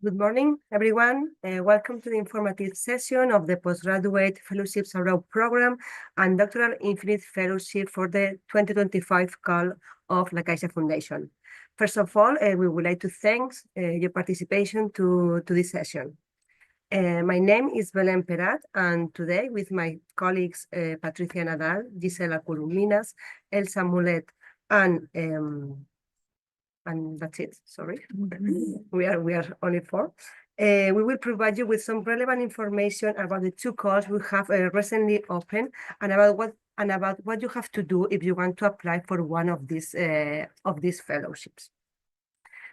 Good morning, everyone. Welcome to the informative session of the Postgraduate Fellowships Abroad Program and Doctoral INPHINIT Fellowship for the 2025 call of La Caixa Foundation. First of all, we would like to thank your participation to this session. My name is Belén Perat, and today with my colleagues Patricia Nadal, Gisela Columinas, Elsa Mulet, and that's it, sorry. we are only four. We will provide you with some relevant information about the two calls we have recently opened and about what you have to do if you want to apply for one of these fellowships.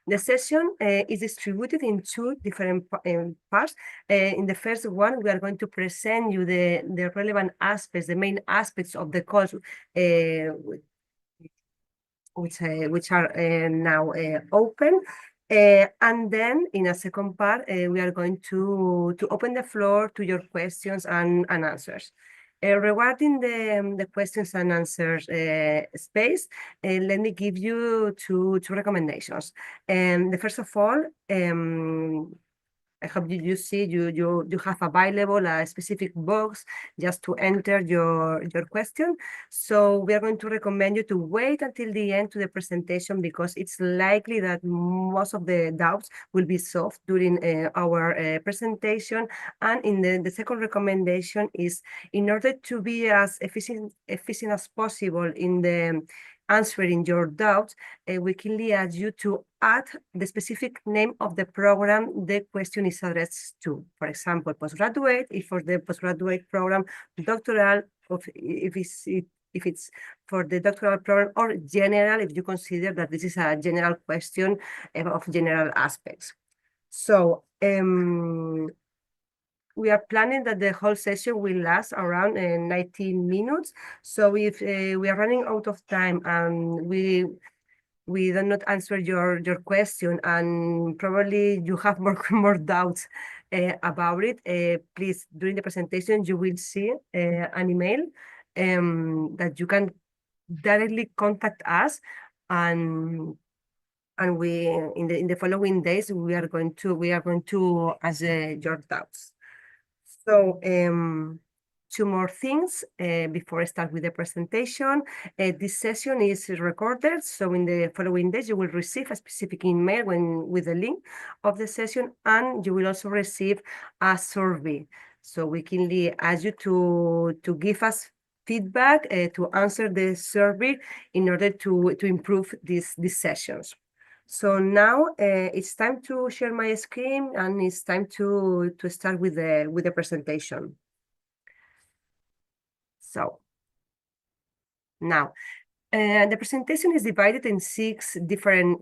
The session is distributed in two different parts. In the first one, we are going to present you the relevant aspects, the main aspects of the course, which are now open. And then in a second part, we are going to open the floor to your questions and answers. Regarding the questions and answers space, let me give you two recommendations. The first of all, I hope you see you have available a specific box just to enter your question. So we are going to recommend you to wait until the end to the presentation because it's likely that most of the doubts will be solved during our presentation. And in the second recommendation is, in order to be as efficient as possible in the answering your doubts, we kindly ask you to add the specific name of the program the question is addressed to. For example, postgraduate, if for the postgraduate program, doctoral, if it's for the doctoral program, or general, if you consider that this is a general question of general aspects. So we are planning that the whole session will last around 19 minutes. So if we are running out of time and we do not answer your question and probably you have more doubts about it, please, during the presentation, you will see an email that you can directly contact us, and we in the following days we are going to answer your doubts. So two more things before I start with the presentation. This session is recorded, so in the following days you will receive a specific email with the link of the session, and you will also receive a survey. So we kindly ask you to give us feedback to answer the survey in order to improve these sessions. So now it's time to share my screen, and it's time to start with the presentation. So now the presentation is divided in six different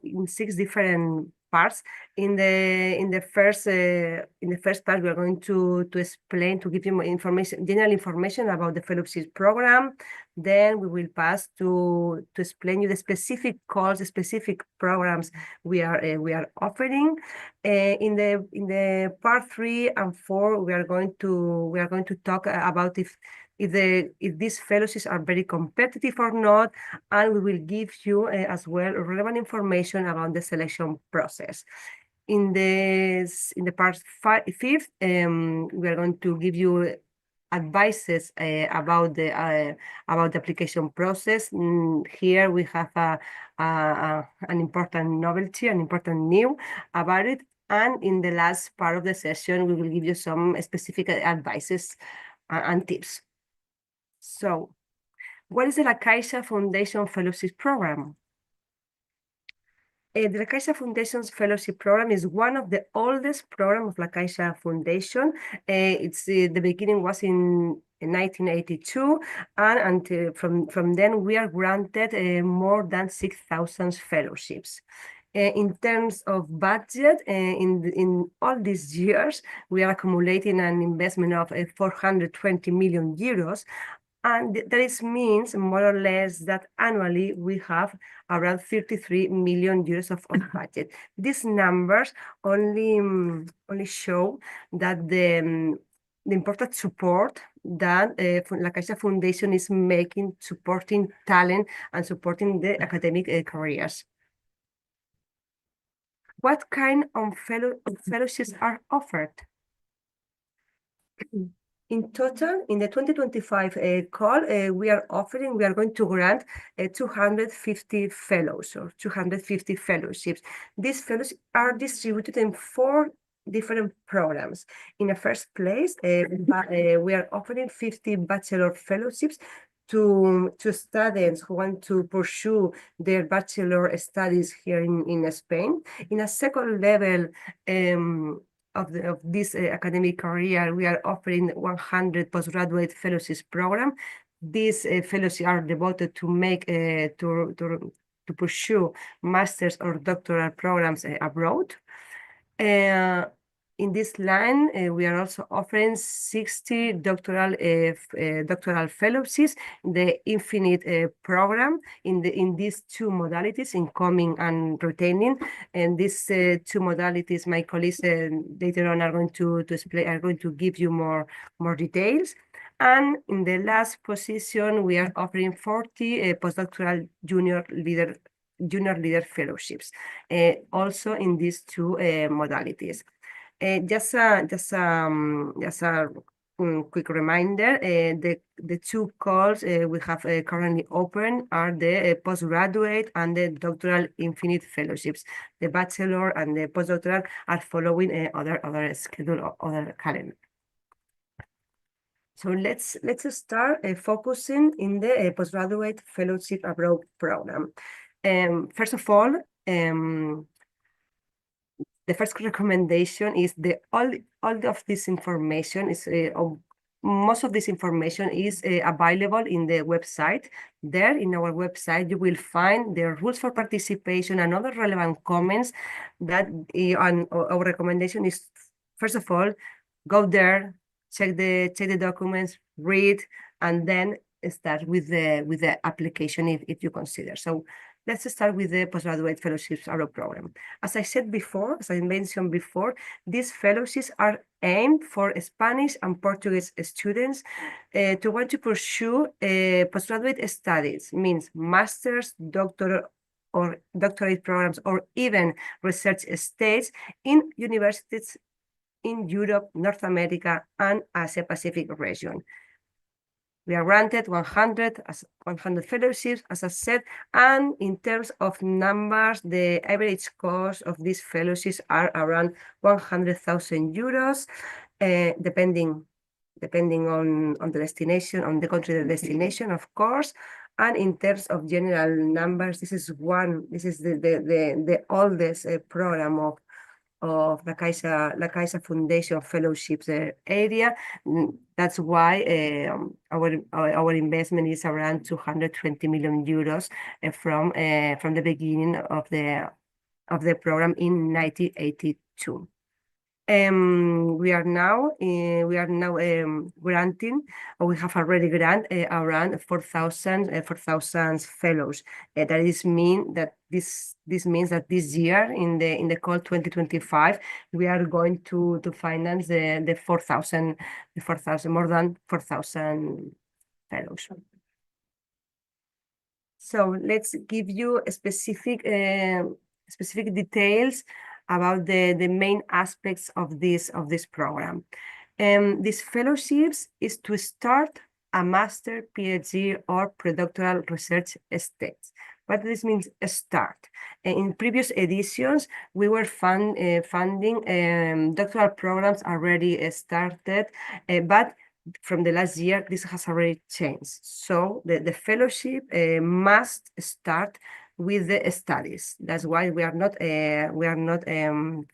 parts. In the first part, we are going to explain, to give you more information, general information about the fellowship program. Then we will pass to explain you the specific calls, the specific programs we are offering. In the part 3 and 4, we are going to talk about if these fellowships are very competitive or not, and we will give you as well relevant information about the selection process. In the part 5, we are going to give you advices about the application process. Here we have an important novelty, an important new about it. And in the last part of the session, we will give you some specific advices and tips. So, what is the La Caixa Foundation Fellowship Program? The La Caixa Foundation's Fellowship Program is one of the oldest programs of La Caixa Foundation. The beginning was in 1982, and until from then we are granted more than 6,000 fellowships. In terms of budget, in all these years, we are accumulating an investment of 420 million euros. And that means more or less that annually we have around 33 million euros of budget. These numbers only show that the important support that La Caixa Foundation is making, supporting talent and supporting the academic careers. What kind of fellowships are offered? In total, in the 2025 call, we are going to grant 250 fellows or 250 fellowships. These fellows are distributed in 4 different programs. In the first place, we are offering 50 bachelor fellowships to students who want to pursue their bachelor studies here in Spain. In a second level, of this academic career, we are offering 100 postgraduate fellowships program. These fellowships are devoted to make to pursue master's or doctoral programs abroad. In this line, we are also offering 60 doctoral fellowships, the INPHINIT program in these 2 modalities, incoming and retaining. And these 2 modalities, my colleagues later on are going to explain, are going to give you more details. And in the last position, we are offering 40 postdoctoral junior leader fellowships, also in these 2 modalities. Just a quick reminder, the 2 calls we have currently open are the postgraduate and the doctoral INPHINIT fellowships. The bachelor and the postdoctoral are following other schedule or other calendar. So let's start focusing in the postgraduate fellowship abroad program. First of all, the first recommendation is all of this information is most of this information is available in the website. There in our website, you will find the rules for participation and other relevant comments that and our recommendation is, first of all, go there, check the documents, read, and then start with the application if you consider. So let's start with the postgraduate fellowships abroad program. As I said before, as I mentioned before, these fellowships are aimed for Spanish and Portuguese students to want to pursue postgraduate studies, means master's, doctorate, or doctorate programs, or even research stays in universities in Europe, North America, and Asia Pacific region. We are granted 100 fellowships, as I said, and in terms of numbers, the average cost of these fellowships are around 100,000 euros, depending on the destination, on the country destination, of course. And in terms of general numbers, this is the oldest program of the Caixa Foundation Fellowships area. That's why our investment is around 220 million euros from the beginning of the program in 1982. We are now granting, or we have already granted around 4,000 fellows. This means that this year in the call 2025 we are going to finance the 4,000 more than 4,000 fellows. So let's give you a specific details about the main aspects of this program. These fellowships is to start a master, PhD, or predoctoral research stage. What this means, a start. In previous editions, we were funding doctoral programs already started, but from the last year, this has already changed. So the fellowship must start with the studies. That's why we are not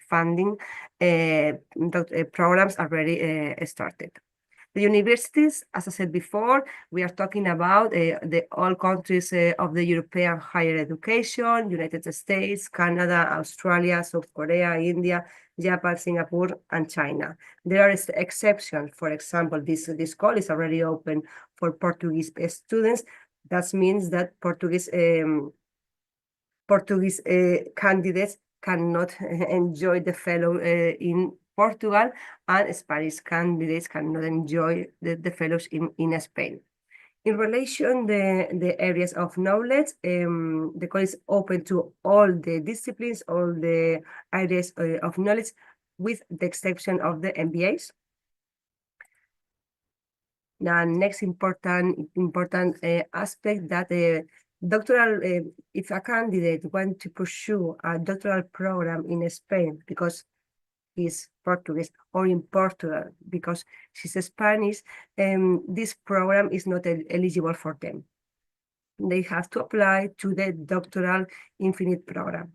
funding programs already started. The universities, as I said before, we are talking about all countries of the European higher education, United States, Canada, Australia, South Korea, India, Japan, Singapore, and China. There is exception. For example, this call is already open for Portuguese students. That means that Portuguese candidates cannot enjoy the fellow in Portugal, and Spanish candidates cannot enjoy the fellows in Spain. In relation the areas of knowledge, the call is open to all the disciplines, all the areas of knowledge, with the exception of the MBAs. The next important aspect that doctoral, if a candidate wants to pursue a doctoral program in Spain because he's Portuguese, or in Portugal because she's Spanish, this program is not eligible for them. They have to apply to the Doctoral INPHINIT program.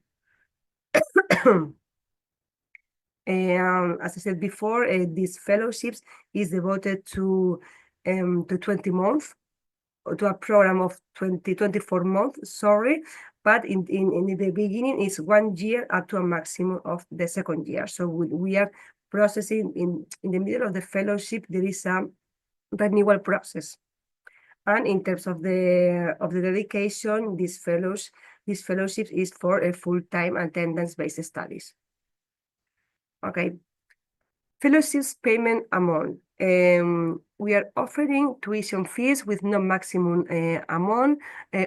As I said before, these fellowships is devoted to 20 months, to a program of 24 months, sorry, but in the beginning it's 1 year up to a maximum of the second year. So we are processing in the middle of the fellowship, there is a renewal process. And in terms of the dedication, this fellowship is for a full-time attendance-based studies. Okay. Fellowships payment amount. We are offering tuition fees with no maximum amount.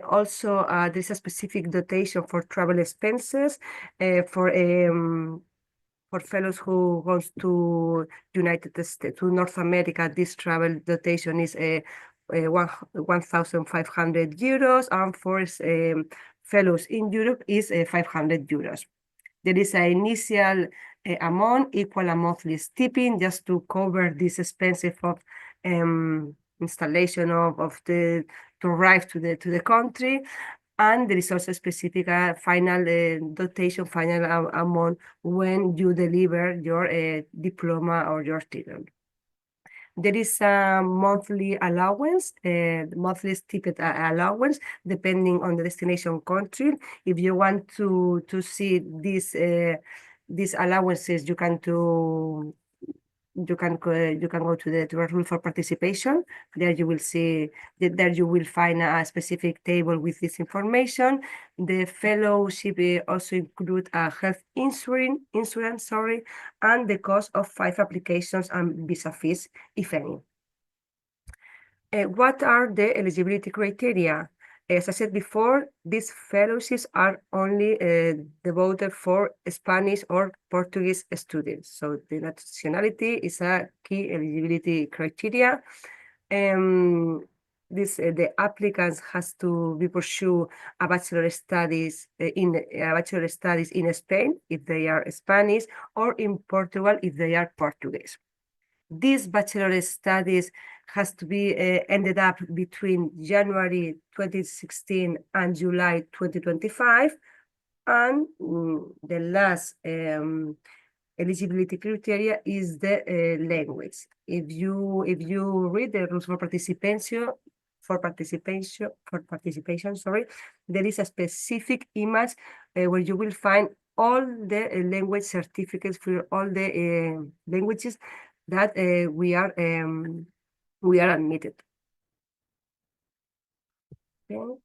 Also, there's a specific dotation for travel expenses for fellows who goes to United States, to North America. This travel dotation is 1,500 euros, and for fellows in Europe is 500 euros. There is an initial amount equal a monthly stipend just to cover this expense of installation to arrive to the country, and there is also a specific final dotation, final amount when you deliver your diploma or your title. There is a monthly allowance, monthly stipend allowance, depending on the destination country. If you want to see these allowances, you can go to the rule for participation. There you will see there you will find a specific table with this information. The fellowship also include a health insurance, and the cost of 5 applications and visa fees, if any. What are the eligibility criteria? As I said before, these fellowships are only devoted for Spanish or Portuguese students. So the nationality is a key eligibility criteria. The applicants has to be pursue a bachelor studies in Spain if they are Spanish, or in Portugal if they are Portuguese. These bachelor studies has to be ended up between January 2016 and July 2025. And the last eligibility criteria is the language. If you read the rules for participation, there is a specific image where you will find all the language certificates for all the languages that we are admitted. Okay.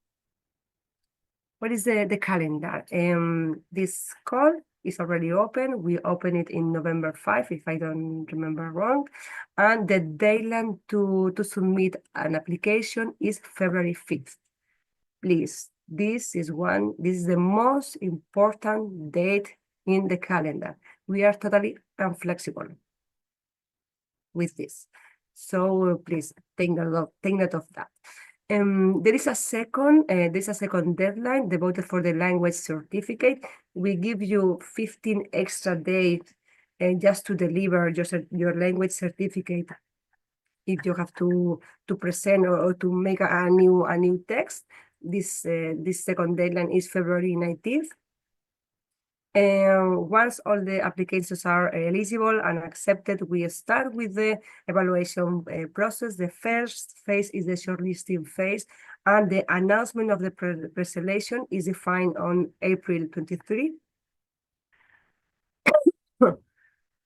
What is the calendar? This call is already open. We open it in November 5, if I don't remember wrong. And the deadline to submit an application is February 5th. Please, this is the most important date in the calendar. We are totally inflexible with this. So please take note of that. There is a second deadline devoted for the language certificate. We give you 15 extra days just to deliver your language certificate if you have to present or to make a new text. This second deadline is February 19th. Once all the applications are eligible and accepted, we start with the evaluation process. The first phase is the shortlisting phase, and the announcement of the pre-selection is defined on April 23.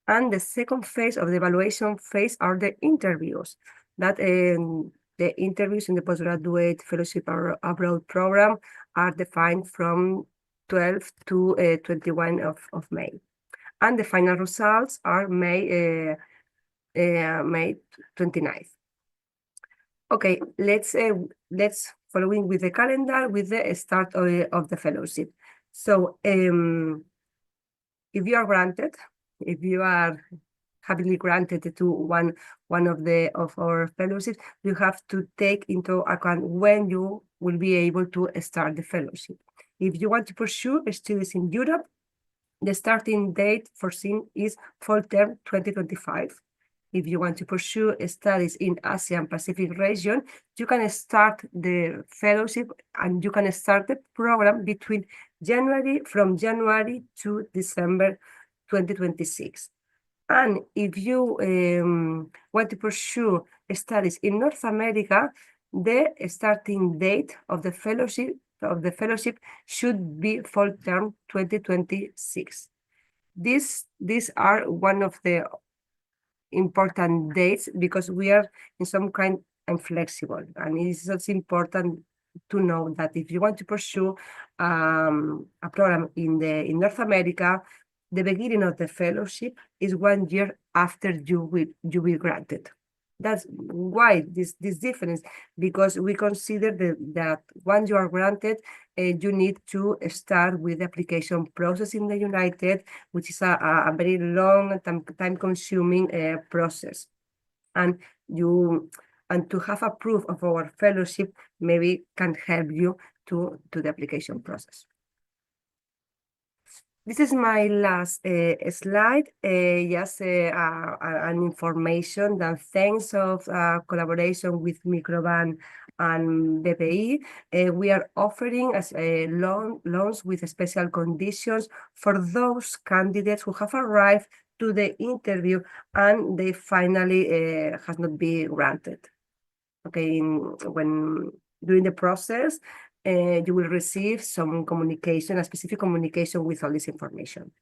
And the second phase of the evaluation phase are the interviews. That the interviews in the postgraduate fellowship abroad program are defined from 12 to 21 of May. And the final results are May 29th. Okay, let's following with the calendar with the start of the fellowship. So if you are granted, if you are happily granted to one of our fellowships, you have to take into account when you will be able to start the fellowship. If you want to pursue studies in Europe, the starting date foreseen is fall term 2025. If you want to pursue studies in Asia and Pacific region, you can start the fellowship and you can start the program from January to December 2026. And if you want to pursue studies in North America, the starting date of the fellowship should be fall term 2026. These are one of the important dates because we are in some kind and flexible. And it is also important to know that if you want to pursue a program in North America, the beginning of the fellowship is 1 year after you will be granted. That's why this difference, because we consider that once you are granted, you need to start with the application process in the United, which is a very long time-consuming process. And to have a proof of our fellowship maybe can help you to the application process. This is my last slide, just an information that thanks of collaboration with Microban and BPI, we are offering as loans with special conditions for those candidates who have arrived to the interview and they finally has not been granted. Okay, during the process, you will receive some communication, a specific communication with all this information.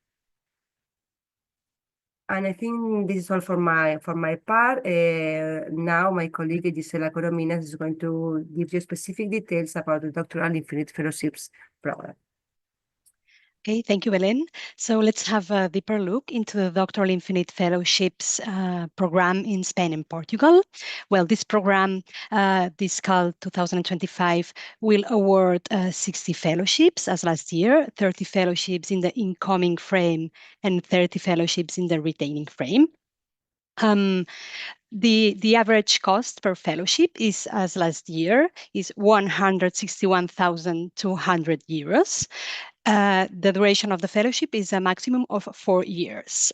And I think this is all for my part. Now my colleague Gisela Corominas is going to give you specific details about the Doctoral INPHINIT Fellowships program. Okay, thank you, Belén. So let's have a deeper look into the Doctoral INPHINIT Fellowships program in Spain and Portugal. Well, this program, this CAL 2025, will award 60 fellowships as last year, 30 fellowships in the incoming frame and 30 fellowships in the retaining frame. The average cost per fellowship is, as last year, is 161,200 euros. The duration of the fellowship is a maximum of 4 years.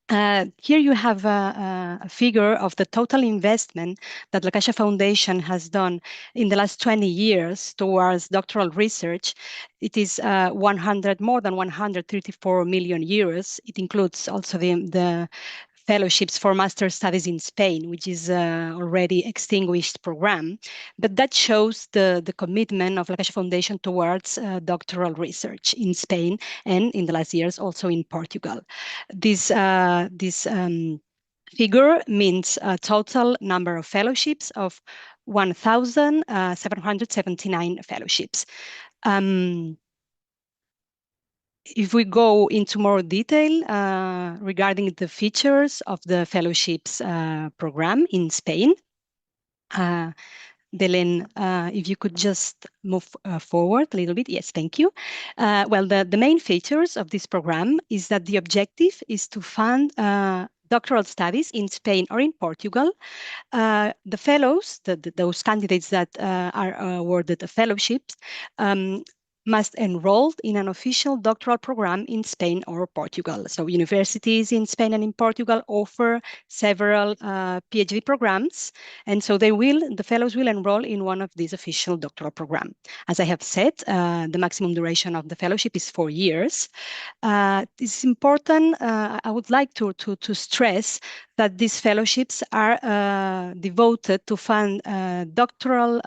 Here you have a figure of the total investment that La Caixa Foundation has done in the last 20 years towards doctoral research. It is more than 134 million euros. It includes also the fellowships for master studies in Spain, which is already extinguished program. But that shows the commitment of La Caixa Foundation towards doctoral research in Spain and in the last years also in Portugal. This figure means a total number of fellowships of 1,779 fellowships. If we go into more detail regarding the features of the fellowships program in Spain, Belén, if you could just move forward a little bit. Yes, thank you. Well, the main features of this program is that the objective is to fund doctoral studies in Spain or in Portugal. The fellows, those candidates that are awarded fellowships, must enroll in an official doctoral program in Spain or Portugal. So universities in Spain and in Portugal offer several PhD programs, and so the fellows will enroll in one of these official doctoral programs. As I have said, the maximum duration of the fellowship is 4 years. It's important, I would like to stress that these fellowships are devoted to fund doctoral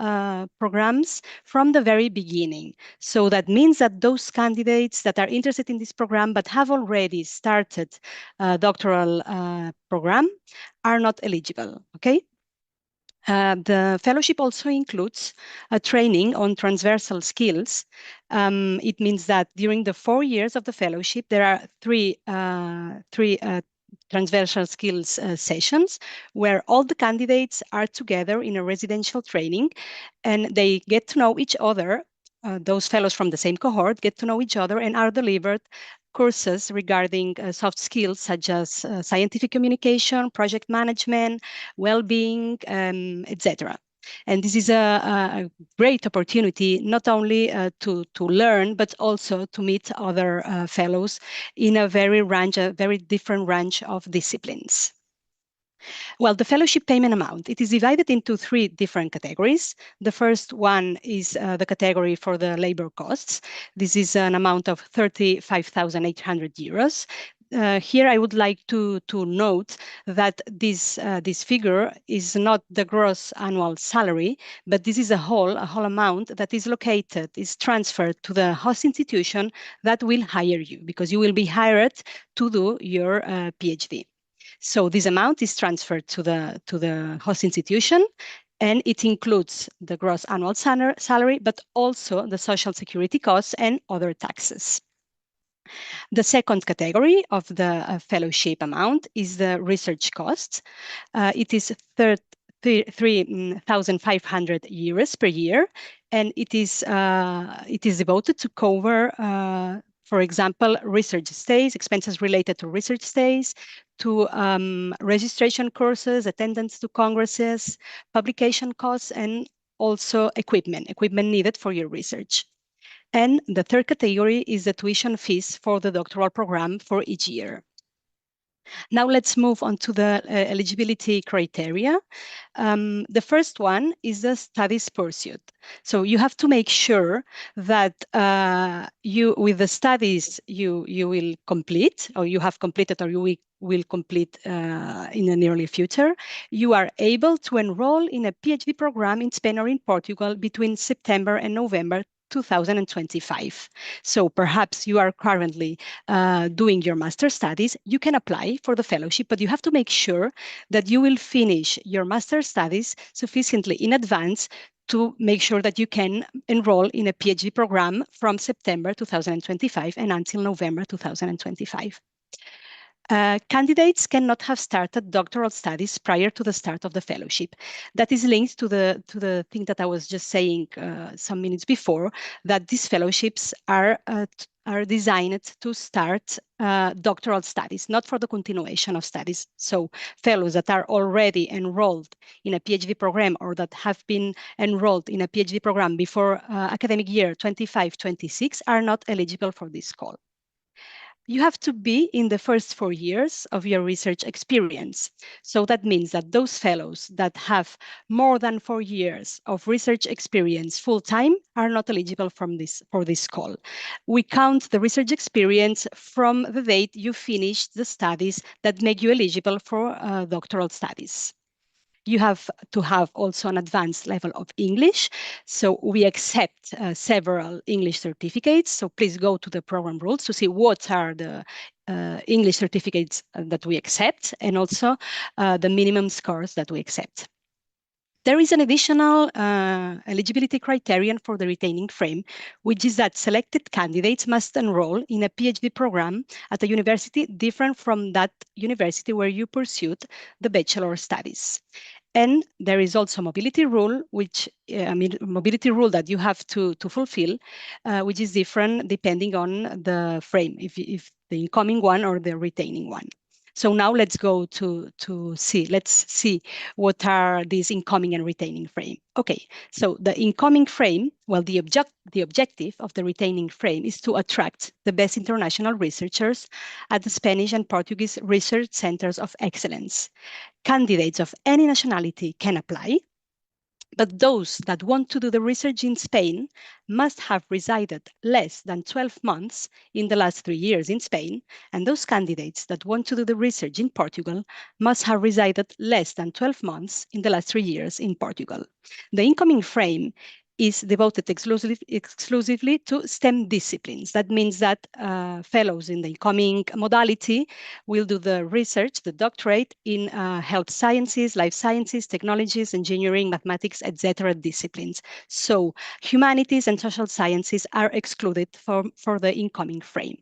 programs from the very beginning. So that means that those candidates that are interested in this program but have already started a doctoral program are not eligible, okay? The fellowship also includes a training on transversal skills. It means that during the 4 years of the fellowship, there are three transversal skills sessions, where all the candidates are together in a residential training, and they get to know each other. Those fellows from the same cohort get to know each other and are delivered courses regarding soft skills such as scientific communication, project management, well-being, etc. And this is a great opportunity not only to learn, but also to meet other fellows in a very different range of disciplines. Well, the fellowship payment amount, it is divided into 3 different categories. The first one is the category for the labor costs. This is an amount of 35,800 euros. Here, I would like to note that this figure is not the gross annual salary, but this is a whole amount that is transferred to the host institution that will hire you, because you will be hired to do your PhD. So this amount is transferred to the host institution, and it includes the gross annual salary, but also the social security costs and other taxes. The second category of the fellowship amount is the research costs. It is 3,500 euros per year, and it is devoted to cover, for example, research stays, expenses related to research stays, to registration courses, attendance to congresses, publication costs, and also equipment needed for your research. And the third category is the tuition fees for the doctoral program for each year. Now let's move on to the eligibility criteria. The first one is the studies pursued. So you have to make sure that with the studies you will complete, or you have completed, or you will complete in the near future, you are able to enroll in a PhD program in Spain or in Portugal between September and November 2025. So perhaps you are currently doing your master's studies, you can apply for the fellowship, but you have to make sure that you will finish your master's studies sufficiently in advance to make sure that you can enroll in a PhD program from September 2025 and until November 2025. Candidates cannot have started doctoral studies prior to the start of the fellowship. That is linked to the thing that I was just saying some minutes before, that these fellowships are designed to start doctoral studies, not for the continuation of studies. So fellows that are already enrolled in a PhD program, or that have been enrolled in a PhD program before academic year 25-26 are not eligible for this call. You have to be in the first 4 years of your research experience. So that means that those fellows that have more than 4 years of research experience full-time are not eligible for this call. We count the research experience from the date you finished the studies that make you eligible for doctoral studies. You have to have also an advanced level of English. So we accept several English certificates. So please go to the program rules to see what are the English certificates that we accept, and also the minimum scores that we accept. There is an additional eligibility criterion for the retaining frame, which is that selected candidates must enroll in a PhD program at a university different from that university where you pursued the bachelor studies. And there is also a mobility rule, mobility rule that you have to fulfill, which is different depending on the frame, if the incoming one or the retaining one. So now let's go let's see what are these incoming and retaining frame. Okay, so the incoming frame, well, the objective of the retaining frame is to attract the best international researchers at the Spanish and Portuguese research centers of excellence. Candidates of any nationality can apply, but those that want to do the research in Spain must have resided less than 12 months in the last 3 years in Spain, and those candidates that want to do the research in Portugal must have resided less than 12 months in the last 3 years in Portugal. The incoming frame is devoted exclusively to STEM disciplines. That means that fellows in the incoming modality will do the research, the doctorate in health sciences, life sciences, technologies, engineering, mathematics, etc. disciplines. So humanities and social sciences are excluded for the incoming frame.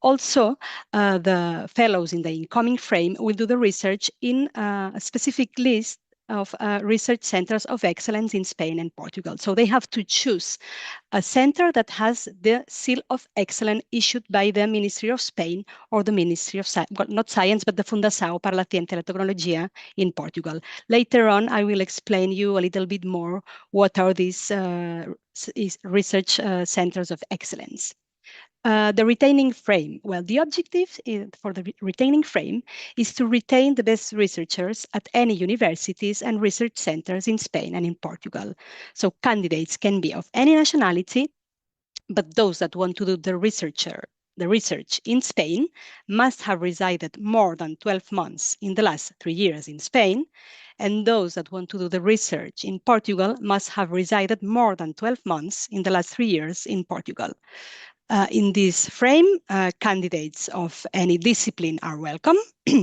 Also, the fellows in the incoming frame will do the research in a specific list of research centers of excellence in Spain and Portugal. So they have to choose a center that has the seal of excellence issued by the Ministry of Spain or the Ministry of Science, well, not Science, but the Fundação para a Ciência e a Tecnologia in Portugal. Later on, I will explain you a little bit more what are these research centers of excellence. The retaining frame. Well, the objective for the retaining frame is to retain the best researchers at any universities and research centers in Spain and in Portugal. So candidates can be of any nationality, but those that want to do the research in Spain must have resided more than 12 months in the last 3 years in Spain, and those that want to do the research in Portugal must have resided more than 12 months in the last 3 years in Portugal. In this frame, candidates of any discipline are welcome.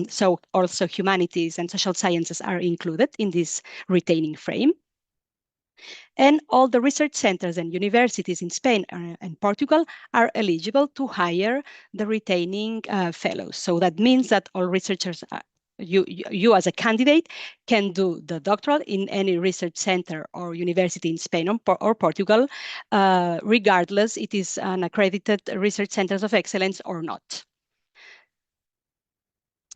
So also humanities and social sciences are included in this retaining frame. And all the research centers and universities in Spain and Portugal are eligible to hire the retaining fellows. So that means that all researchers you as a candidate can do the doctoral in any research center or university in Spain or Portugal, regardless it is an accredited research centers of excellence or not.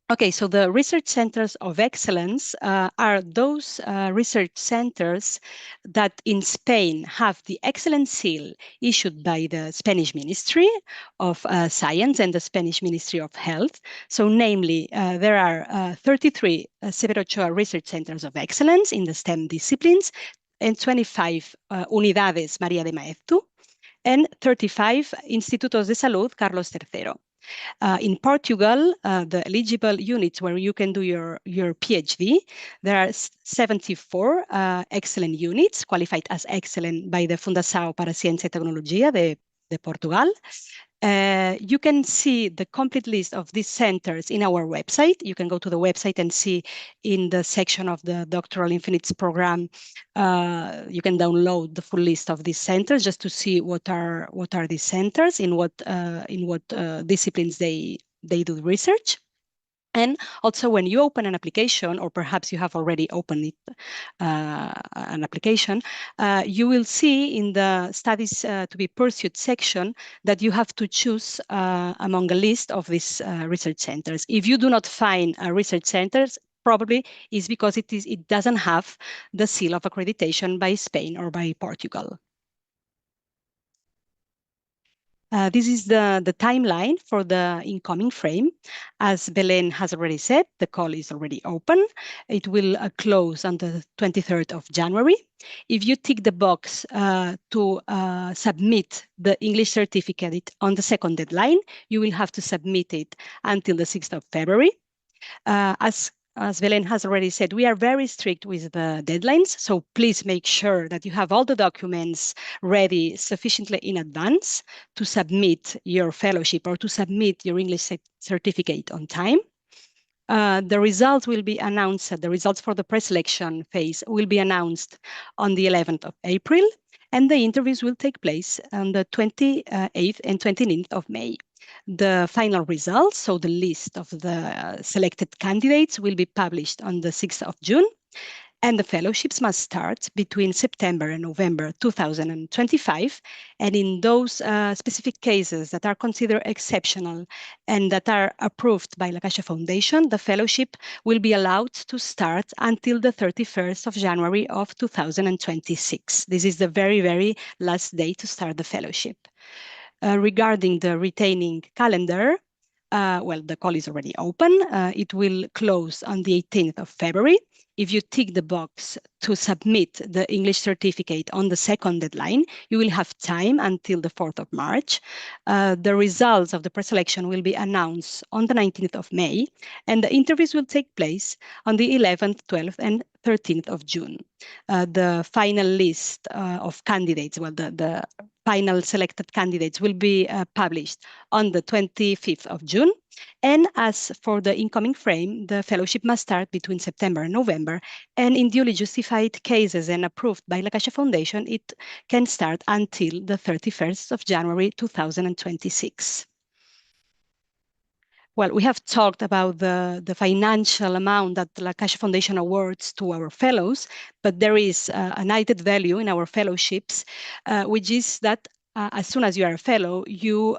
Okay, so the research centers of excellence are those research centers that in Spain have the excellence seal issued by the Spanish Ministry of Science and the Spanish Ministry of Health. So namely, there are 33 Severo Ochoa research centers of excellence in the STEM disciplines and 25 Unidades María de Maeztu and 35 Institutos de Salud Carlos III. In Portugal, the eligible units where you can do your PhD, there are 74 excellent units qualified as excellent by the Fundação para a Ciência e Tecnologia de Portugal. You can see the complete list of these centers in our website. You can go to the website and see in the section of the Doctoral INPHINIT program, you can download the full list of these centers just to see what are these centers, in what disciplines they do research. And also when you open an application, or perhaps you have already opened it, an application, you will see in the studies to be pursued section that you have to choose among a list of these research centers. If you do not find research centers, probably is because it doesn't have the seal of accreditation by Spain or by Portugal. This is the timeline for the incoming frame. As Belén has already said, the call is already open. It will close on the 23rd of January. If you tick the box to submit the English certificate on the second deadline, you will have to submit it until the 6th of February. As Belén has already said, we are very strict with the deadlines, so please make sure that you have all the documents ready sufficiently in advance to submit your fellowship or to submit your English certificate on time. The results will be announced, the results for the preselection phase will be announced on the 11th of April, and the interviews will take place on the 28th and 29th of May. The final results, so the list of the selected candidates, will be published on the 6th of June, and the fellowships must start between September and November 2025. And in those specific cases that are considered exceptional and that are approved by La Caixa Foundation, the fellowship will be allowed to start until the 31st of January of 2026. This is the very, very last day to start the fellowship. Regarding the retaining calendar, well, the call is already open. It will close on the 18th of February. If you tick the box to submit the English certificate on the second deadline, you will have time until the 4th of March. The results of the preselection will be announced on the 19th of May, and the interviews will take place on the 11th, 12th, and 13th of June. The final list of candidates, well, the final selected candidates will be published on the 25th of June. And as for the incoming frame, the fellowship must start between September and November. And in duly justified cases and approved by La Caixa Foundation, it can start until the 31st of January 2026. Well, we have talked about the financial amount that the La Caixa Foundation awards to our fellows, but there is an added value in our fellowships, which is that as soon as you are a fellow, you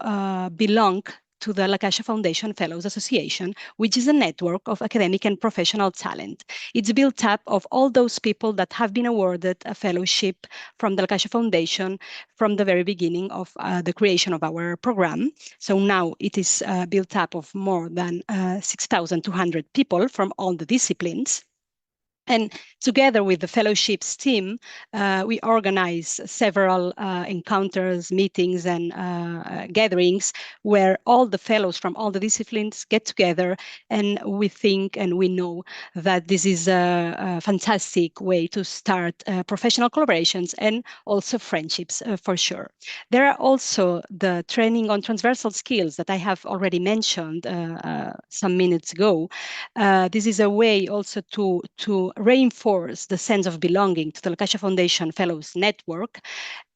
belong to the La Caixa Foundation Fellows Association, which is a network of academic and professional talent. It's built up of all those people that have been awarded a fellowship from the La Caixa Foundation from the very beginning of the creation of our program. So now it is built up of more than 6,200 people from all the disciplines. And together with the fellowships team, we organize several encounters, meetings, and gatherings where all the fellows from all the disciplines get together, and we think and we know that this is a fantastic way to start professional collaborations and also friendships for sure. There are also the training on transversal skills that I have already mentioned some minutes ago. This is a way also to reinforce the sense of belonging to the La Caixa Foundation Fellows Network,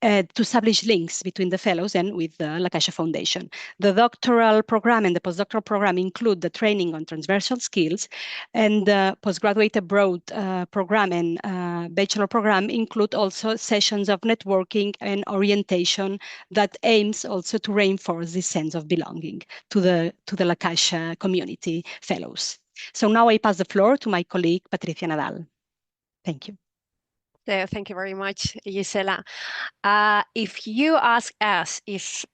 to establish links between the fellows and with the La Caixa Foundation. The doctoral program and the postdoctoral program include the training on transversal skills, and the postgraduate abroad program and bachelor program include also sessions of networking and orientation that aims also to reinforce this sense of belonging to the La Caixa community fellows. So now I pass the floor to my colleague, Patricia Nadal. Thank you. Thank you very much, Gisela. If you ask us if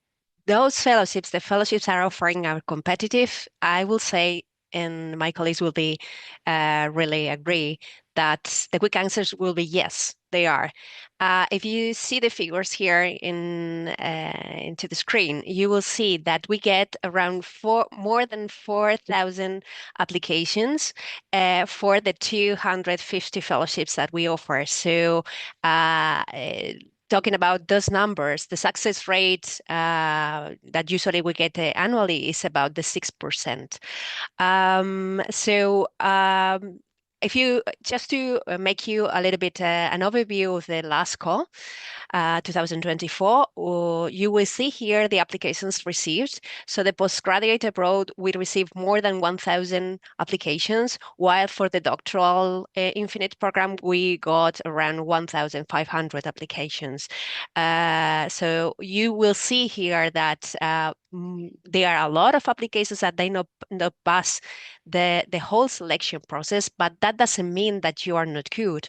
those fellowships, the fellowships are offering are competitive, I will say, and my colleagues will be really agree, that the quick answers will be yes, they are. If you see the figures here into the screen, you will see that we get around more than 4,000 applications for the 250 fellowships that we offer. So talking about those numbers, the success rate that usually we get annually is about the 6%. If you, just to make you a little bit an overview of the last call, 2024, you will see here the applications received. So the postgraduate abroad, we received more than 1,000 applications, while for the Doctoral INPHINIT program, we got around 1,500 applications. So you will see here that there are a lot of applications that they not pass the whole selection process, but that doesn't mean that you are not good.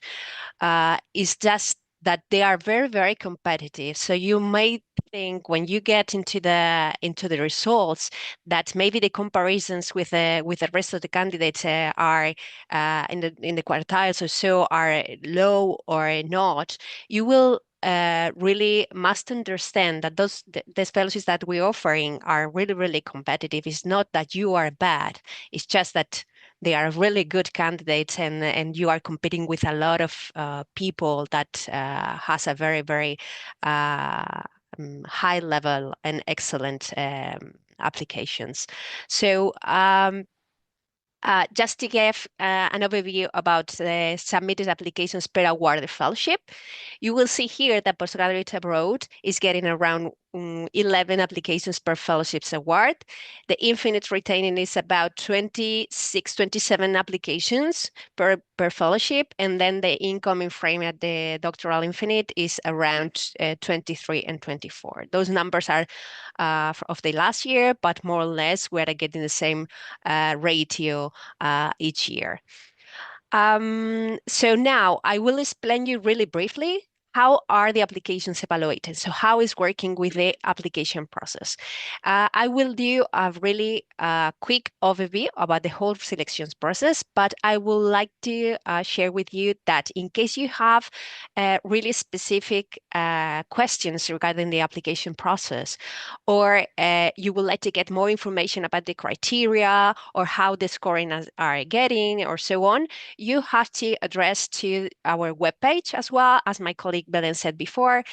It's just that they are very, very competitive. So you may think when you get into the results that maybe the comparisons with the rest of the candidates are in the quartiles or so are low or not. You will really must understand that the fellowships that we're offering are really, really competitive. It's not that you are bad. It's just that they are really good candidates, and you are competing with a lot of people that has a very, very high level and excellent applications. So just to give an overview about the submitted applications per awarded fellowship, you will see here that Postgraduate Abroad is getting around 11 applications per fellowships award. The INPHINIT retaining is about 26, 27 applications per fellowship, and then the incoming frame at the Doctoral INPHINIT is around 23 and 24. Those numbers are of the last year, but more or less we're getting the same ratio each year. So now I will explain you really briefly how are the applications evaluated? So how is working with the application process? I will do a really quick overview about the whole selections process, but I would like to share with you that in case you have really specific questions regarding the application process, or you would like to get more information about the criteria or how the scoring are getting or so on, you have to address to our webpage as well, as my colleague Belen said before.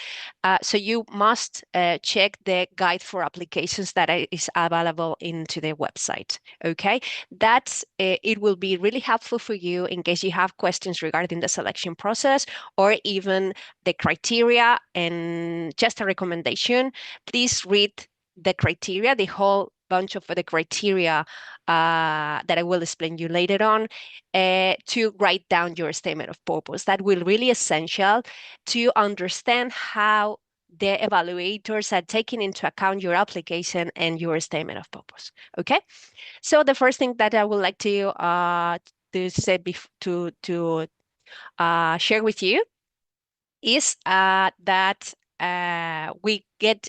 So you must check the guide for applications that is available into the website. Okay, that's it will be really helpful for you in case you have questions regarding the selection process or even the criteria. And just a recommendation, please read the criteria, the whole bunch of the criteria that I will explain you later on to write down your statement of purpose. That will really essential to understand how the evaluators are taking into account your application and your statement of purpose. Okay, so the first thing that I would like to say share with you is that we get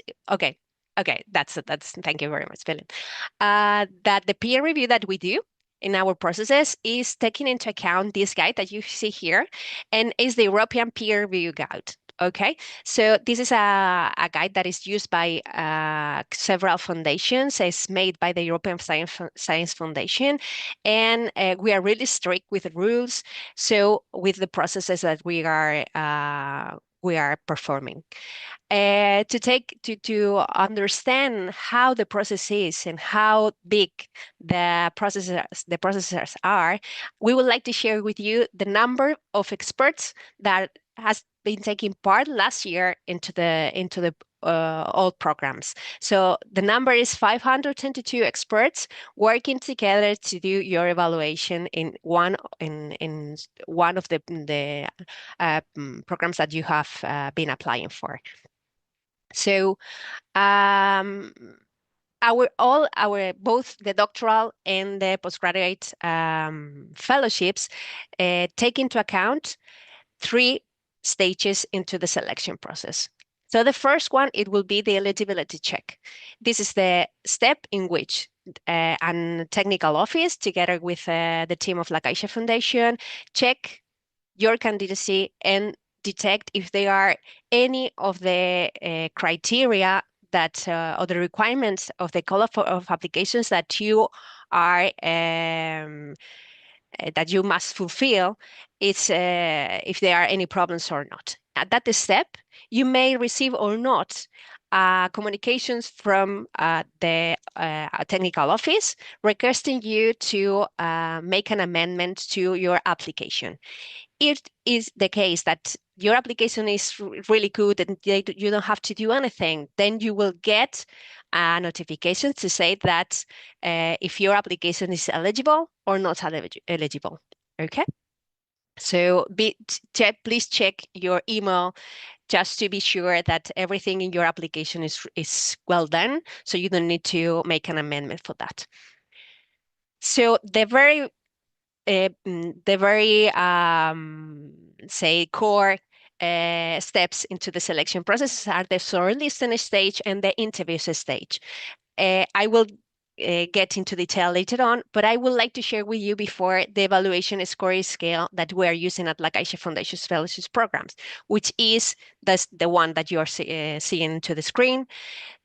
that's thank you very much, Philip. That the peer review that we do in our processes is taking into account this guide that you see here, and is the European Peer Review Guide. Okay, so this is a guide that is used by several foundations. It's made by the European Science Foundation, and we are really strict with the rules. So with the processes that we are performing. To understand how the process is and how big the processors are, we would like to share with you the number of experts that has been taking part last year into the all programs. So the number is 522 experts working together to do your evaluation in one of the programs that you have been applying for. So both the doctoral and the postgraduate fellowships take into account 3 stages into the selection process. So the first one, it will be the eligibility check. This is the step in which a technical office, together with the team of La Caixa Foundation, check your candidacy and detect if there are any of the criteria that or the requirements of the call of applications that you are that you must fulfill. It's if there are any problems or not. At that step, you may receive or not communications from the technical office requesting you to make an amendment to your application. It is the case that your application is really good and you don't have to do anything, then you will get a notification to say that if your application is eligible or not eligible. Okay, so please check your email just to be sure that everything in your application is well done, so you don't need to make an amendment for that. So the very say core steps into the selection process are the shortlisting stage and the interviews stage. I will get into detail later on, but I would like to share with you before the evaluation scoring scale that we are using at La Caixa Foundation's Fellowships programs, which is the one that you are seeing to the screen.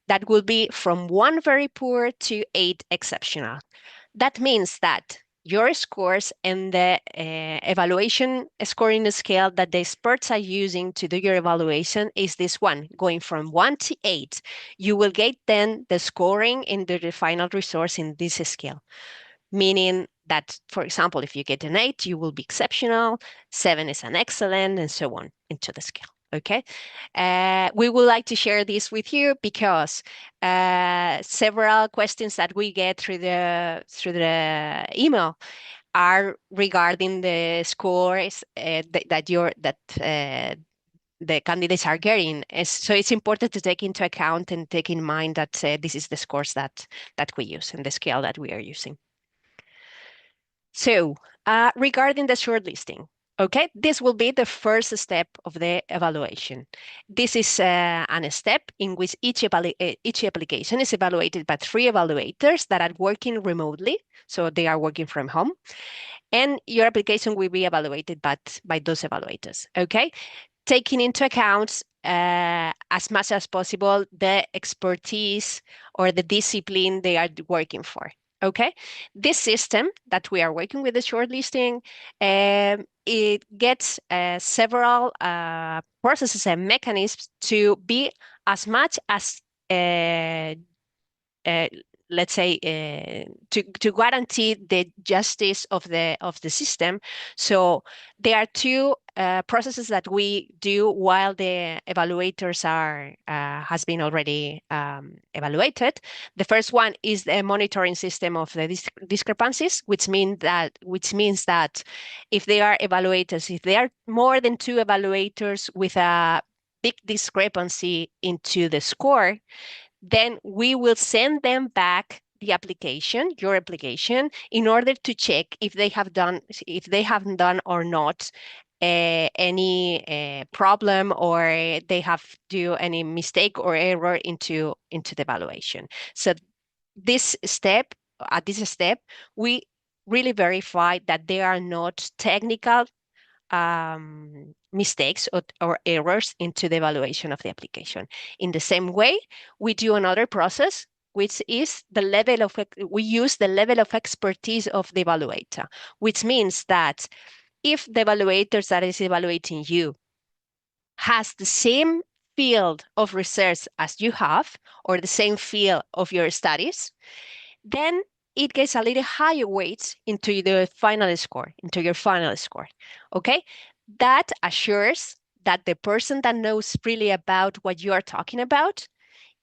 That will be from 1 very poor to 8 exceptional. That means that your scores and the evaluation scoring scale that the experts are using to do your evaluation is this one, going from 1 to 8. You will get then the scoring in the final resource in this scale, meaning that, for example, if you get an 8, you will be exceptional, 7 is an excellent, and so on into the scale. Okay, we would like to share this with you because several questions that we get through the email are regarding the scores that the candidates are getting. So it's important to take into account and take in mind that this is the scores that we use and the scale that we are using. So regarding the shortlisting, okay, this will be the first step of the evaluation. This is a step in which each application is evaluated by 3 evaluators that are working remotely, so they are working from home, and your application will be evaluated by those evaluators, okay? Taking into account as much as possible the expertise or the discipline they are working for. Okay, this system that we are working with the shortlisting, it gets several processes and mechanisms to be as much as let's say, to guarantee the justice of the system. So there are two processes that we do while the evaluators are has been already evaluated. The first one is the monitoring system of the discrepancies, which means that if they are evaluators, if there are more than two evaluators with a big discrepancy into the score, then we will send them back the application, your application, in order to check if they haven't done or not any problem, or they have do any mistake or error into the evaluation. So at this step, we really verify that there are not technical mistakes or errors into the evaluation of the application. In the same way, we do another process, which is we use the level of expertise of the evaluator, which means that if the evaluator that is evaluating you has the same field of research as you have, or the same field of your studies, then it gets a little higher weight into your final score. Okay? That assures that the person that knows really about what you are talking about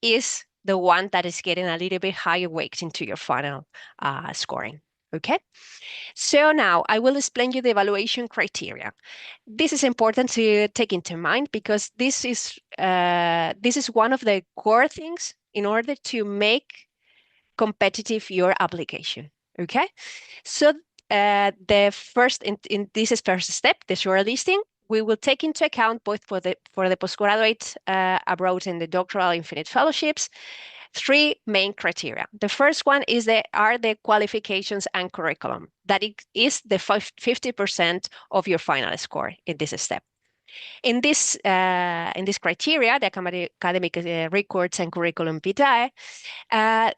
is the one that is getting a little bit higher weight into your final scoring. Okay? So now I will explain you the evaluation criteria. This is important to take into mind because this is one of the core things in order to make competitive your application. Okay, so the first in this first step, the shortlisting, we will take into account both for the postgraduate abroad and the doctoral infinite fellowships, three main criteria. The first one is are the qualifications and curriculum. That it is the 50% of your final score in this step. In this criteria, the academic records and curriculum vitae,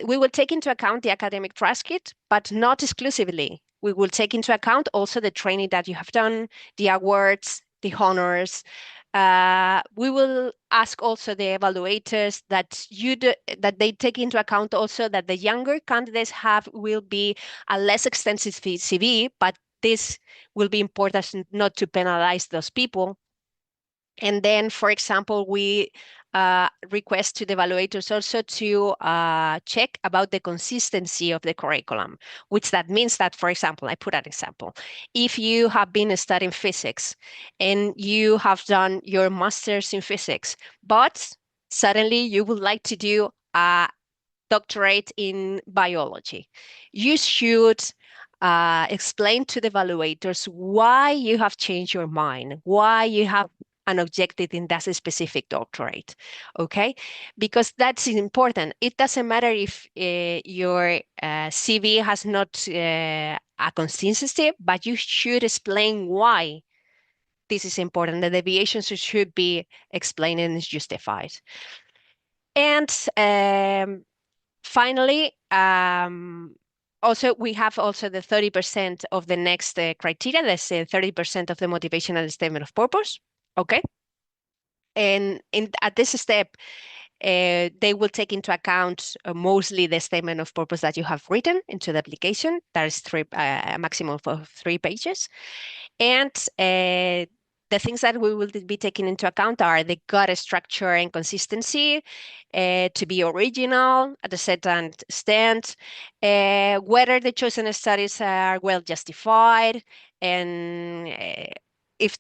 we will take into account the academic transcript, but not exclusively. We will take into account also the training that you have done, the awards, the honors. We will ask also the evaluators that they take into account also that the younger candidates will be a less extensive CV, but this will be important not to penalize those people. And then, for example, we request to the evaluators also to check about the consistency of the curriculum, which that means that, for example, I put an example. If you have been studying physics and you have done your master's in physics, but suddenly you would like to do a doctorate in biology, you should explain to the evaluators why you have changed your mind, why you have an objective in that specific doctorate, okay? Because that's important. It doesn't matter if your CV has not a consistency, but you should explain why this is important. The deviations should be explained and justified. And finally, also, we have also the 30% of the next criteria. Let's say 30% of the motivational statement of purpose. Okay. And at this step, they will take into account mostly the statement of purpose that you have written into the application. That is a maximum of 3 pages. And the things that we will be taking into account are the gut structure and consistency, to be original at a certain extent, whether the chosen studies are well justified, and if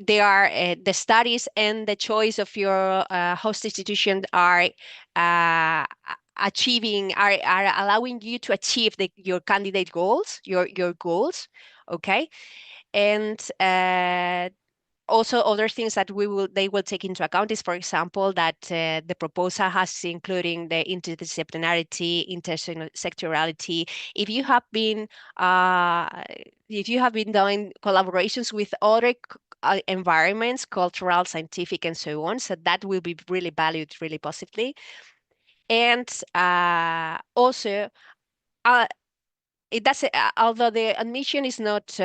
they are the studies and the choice of your host institution are allowing you to achieve your candidate goals, your goals, okay? And also other things that they will take into account is, for example, that the proposal has including the interdisciplinarity, intersectorality. If you have been doing collaborations with other environments, cultural, scientific, and so on, so that will be really valued really positively. And also, it does. Although the admission is not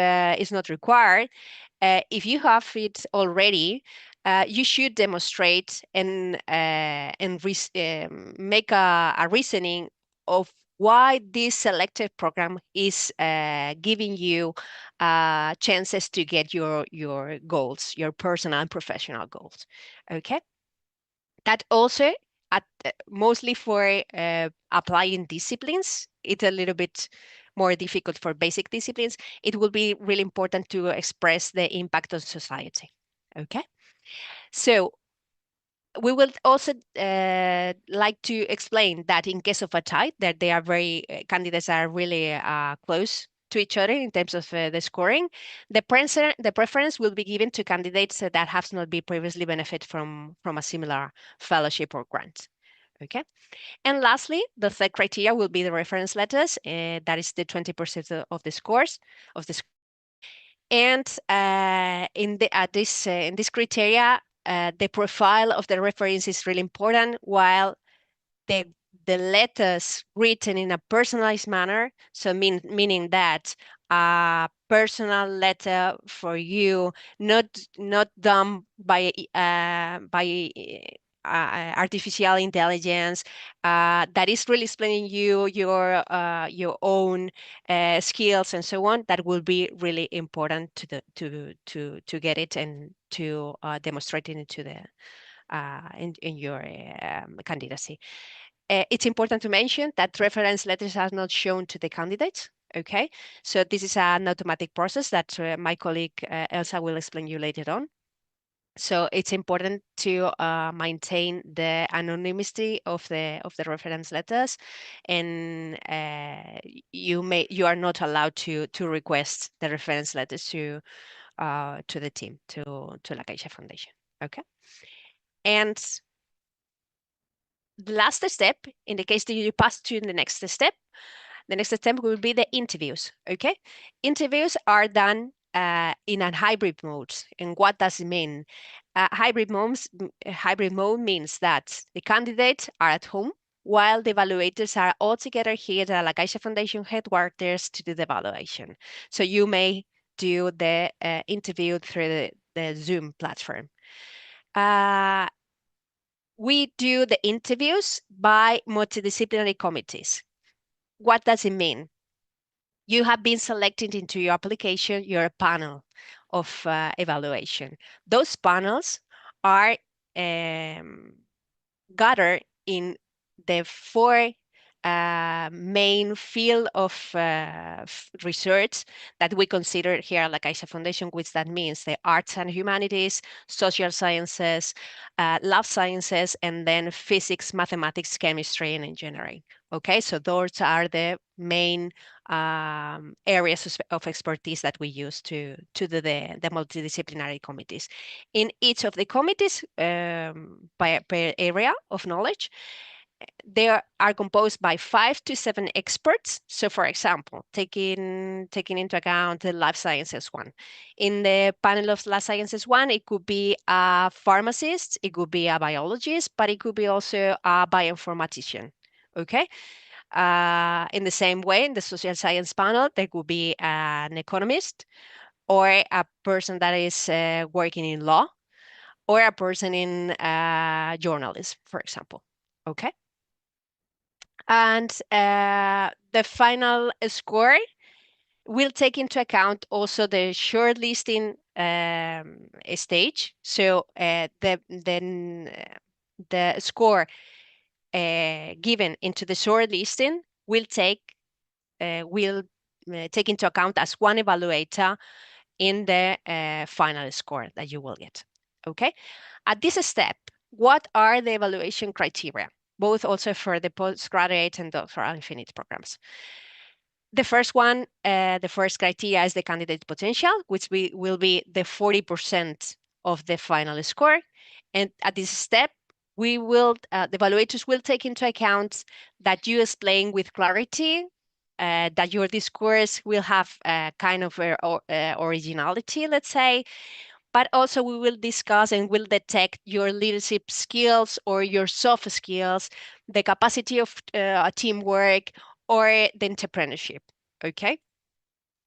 required, if you have it already, you should demonstrate and make a reasoning of why this selective program is giving you chances to get your goals, your personal and professional goals. Okay. That also, mostly for applying disciplines, it's a little bit more difficult for basic disciplines. It will be really important to express the impact on society. Okay. So we will also like to explain that in case of a tie, that they are very candidates are really close to each other in terms of the scoring. The preference will be given to candidates that have not been previously benefited from a similar fellowship or grant. Okay. And lastly, the third criteria will be the reference letters. That is the 20% of the scores of the. And in this criteria, the profile of the reference is really important, while the letters written in a personalized manner, so meaning that a personal letter for you, not done by artificial intelligence, that is really explaining your own skills and so on. That will be really important to get it and to demonstrate it into the in your candidacy. It's important to mention that reference letters are not shown to the candidates. Okay, so this is an automatic process that my colleague Elsa will explain you later on. So it's important to maintain the anonymity of the reference letters, and you are not allowed to request the reference letters to the team, to La Caixa Foundation. Okay, and the last step, in the case that you pass to the next step, will be the interviews. Okay, interviews are done in a hybrid mode. And what does it mean? Hybrid mode means that the candidates are at home while the evaluators are all together here at La Caixa Foundation headquarters to do the evaluation. So you may do the interview through the Zoom platform. We do the interviews by multidisciplinary committees. What does it mean? You have been selected into your application, your panel of evaluation. Those panels are gathered in the four main field of research that we consider here at La Caixa Foundation, which that means the arts and humanities, social sciences, lab sciences, and then physics, mathematics, chemistry, and engineering. Okay, so those are the main areas of expertise that we use to do the multidisciplinary committees. In each of the committees, per area of knowledge, they are composed by 5 to 7 experts. So for example, taking into account the life sciences one. In the panel of life sciences one, it could be a pharmacist, it could be a biologist, but it could be also a bioinformatician. Okay. In the same way, in the social science panel, there could be an economist, or a person that is working in law, or a person in journalism, for example. Okay. And the final score will take into account also the shortlisting stage. So the score given into the shortlisting will take into account as one evaluator in the final score that you will get. Okay. At this step, what are the evaluation criteria, both also for the postgraduate and Doctoral INPHINIT programs? The first one, the first criteria is the candidate potential, which will be the 40% of the final score. And at this step, we will, the evaluators will take into account that you explain with clarity, that your discourse will have a kind of originality, let's say, but also we will discuss and will detect your leadership skills or your soft skills, the capacity of teamwork, or the entrepreneurship. Okay.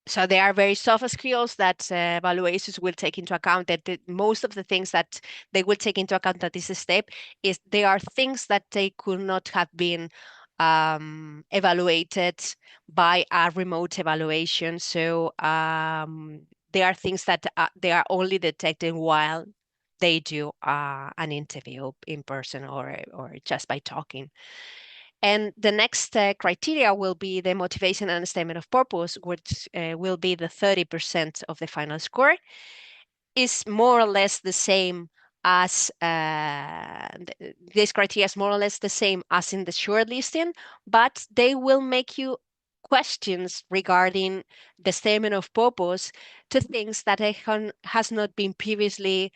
So they are very soft skills that evaluators will take into account. That most of the things that they will take into account at this step is they are things that they could not have been evaluated by a remote evaluation. So there are things that they are only detected while they do an interview in person or just by talking. And the next criteria will be the motivation and statement of purpose, which will be the 30% of the final score. Is more or less the same as this criteria is more or less the same as in the shortlisting, but they will make you questions regarding the statement of purpose to things that has not been previously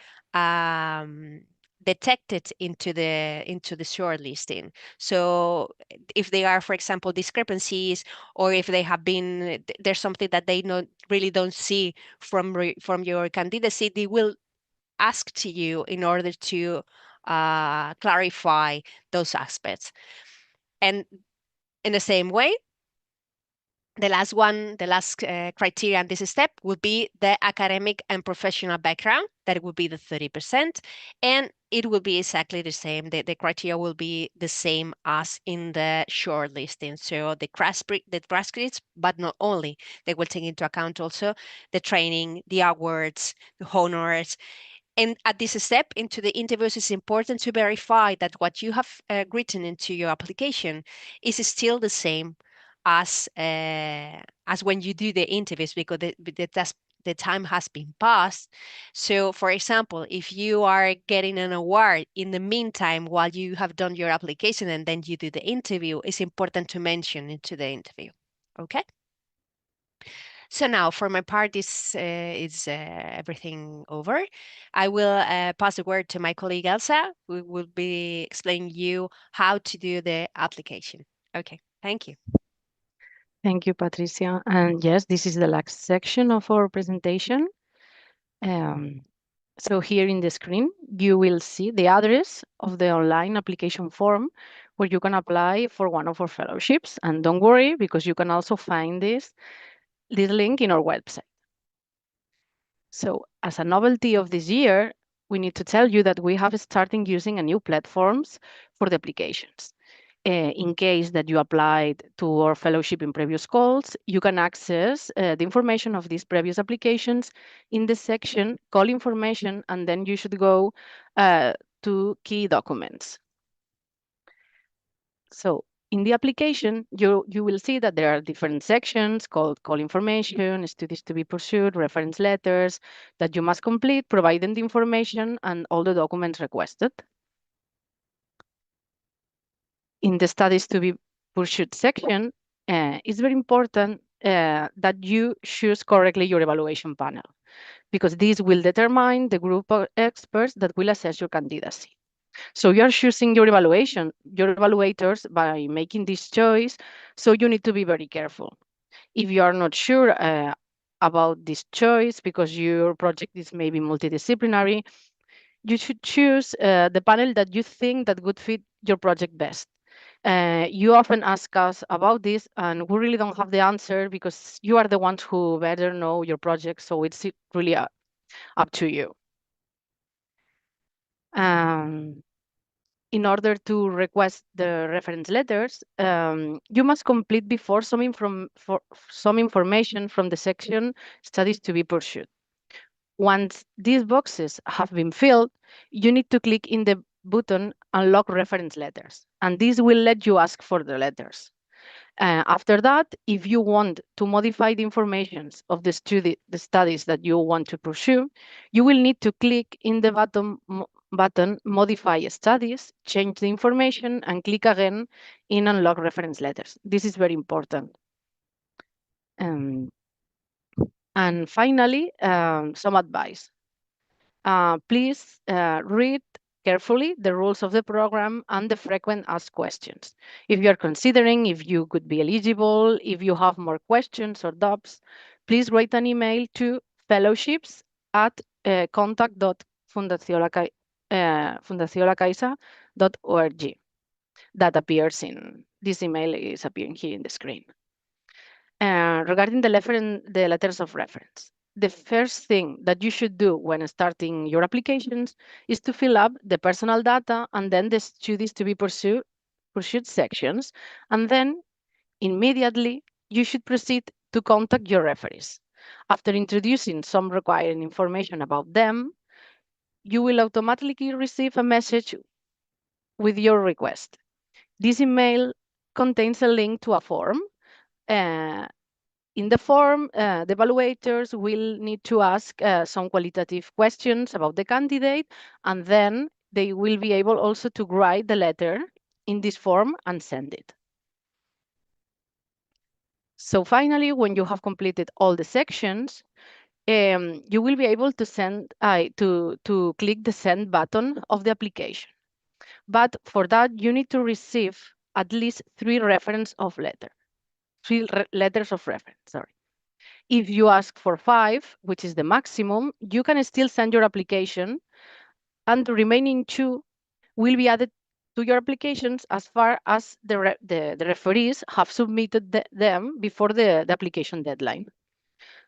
detected into the shortlisting. So if they are, for example, discrepancies, or if they have been there's something that they really don't see from your candidacy, they will ask to you in order to clarify those aspects. And in the same way, the last criteria in this step would be the academic and professional background. That would be the 30%, and it will be exactly the same. The criteria will be the same as in the shortlisting. So the transcripts, but not only. They will take into account also the training, the awards, the honors. And at this step into the interviews, it's important to verify that what you have written into your application is still the same as when you do the interviews, because the time has been passed. So, for example, if you are getting an award in the meantime while you have done your application and then you do the interview, it's important to mention into the interview. Okay. So now, for my part, this is everything over. I will pass the word to my colleague Elsa, who will be explaining you how to do the application. Okay, thank you. Thank you, Patricia. And yes, this is the last section of our presentation. So here in the screen, you will see the address of the online application form where you can apply for one of our fellowships. And don't worry, because you can also find this link in our website. So as a novelty of this year, we need to tell you that we have started using a new platforms for the applications. In case that you applied to our fellowship in previous calls, you can access the information of these previous applications in the section call information, and then you should go to key documents. So in the application, you will see that there are different sections called call information, studies to be pursued, reference letters that you must complete, providing the information and all the documents requested. In the studies to be pursued section, it's very important that you choose correctly your evaluation panel, because this will determine the group of experts that will assess your candidacy. So you're choosing your evaluators by making this choice, so you need to be very careful. If you are not sure about this choice, because your project is maybe multidisciplinary, you should choose the panel that you think that would fit your project best. You often ask us about this, and we really don't have the answer because you are the ones who better know your project, so it's really up to you. In order to request the reference letters, you must complete before some information from the section studies to be pursued. Once these boxes have been filled, you need to click in the button Unlock Reference Letters, and this will let you ask for the letters. After that, if you want to modify the information of the studies that you want to pursue, you will need to click in the button Modify Studies, change the information, and click again in Unlock Reference Letters. This is very important. And finally, some advice. Please read carefully the rules of the program and the frequent asked questions. If you are considering if you could be eligible, if you have more questions or doubts, please write an email to fellowships@contact.fundaciolacaixa.org. That appears in this email is appearing here in the screen. Regarding the letters of reference, the first thing that you should do when starting your applications is to fill up the personal data and then the studies to be pursued pursuit sections, and then immediately you should proceed to contact your referees. After introducing some required information about them, you will automatically receive a message with your request. This email contains a link to a form. In the form, the evaluators will need to ask some qualitative questions about the candidate, and then they will be able also to write the letter in this form and send it. So finally, when you have completed all the sections, you will be able to send to click the send button of the application. But for that, you need to receive at least three letters of reference. Sorry. If you ask for 5, which is the maximum, you can still send your application, and the remaining 2 will be added to your applications as far as the referees have submitted them before the application deadline.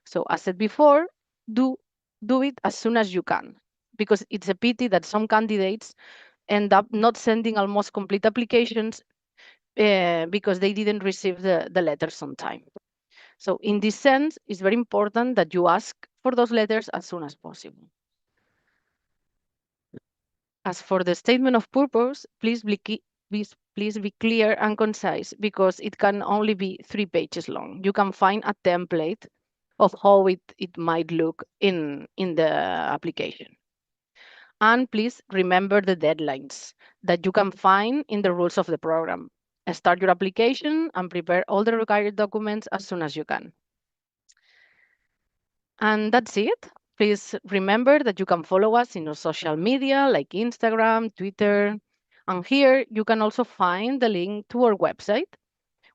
So as said before, do it as soon as you can, because it's a pity that some candidates end up not sending almost complete applications because they didn't receive the letters on time. So in this sense, it's very important that you ask for those letters as soon as possible. As for the statement of purpose, please be clear and concise, because it can only be 3 pages long. You can find a template of how it might look in the application. And please remember the deadlines that you can find in the rules of the program. Start your application and prepare all the required documents as soon as you can. And that's it. Please remember that you can follow us in our social media like Instagram, Twitter. And here you can also find the link to our website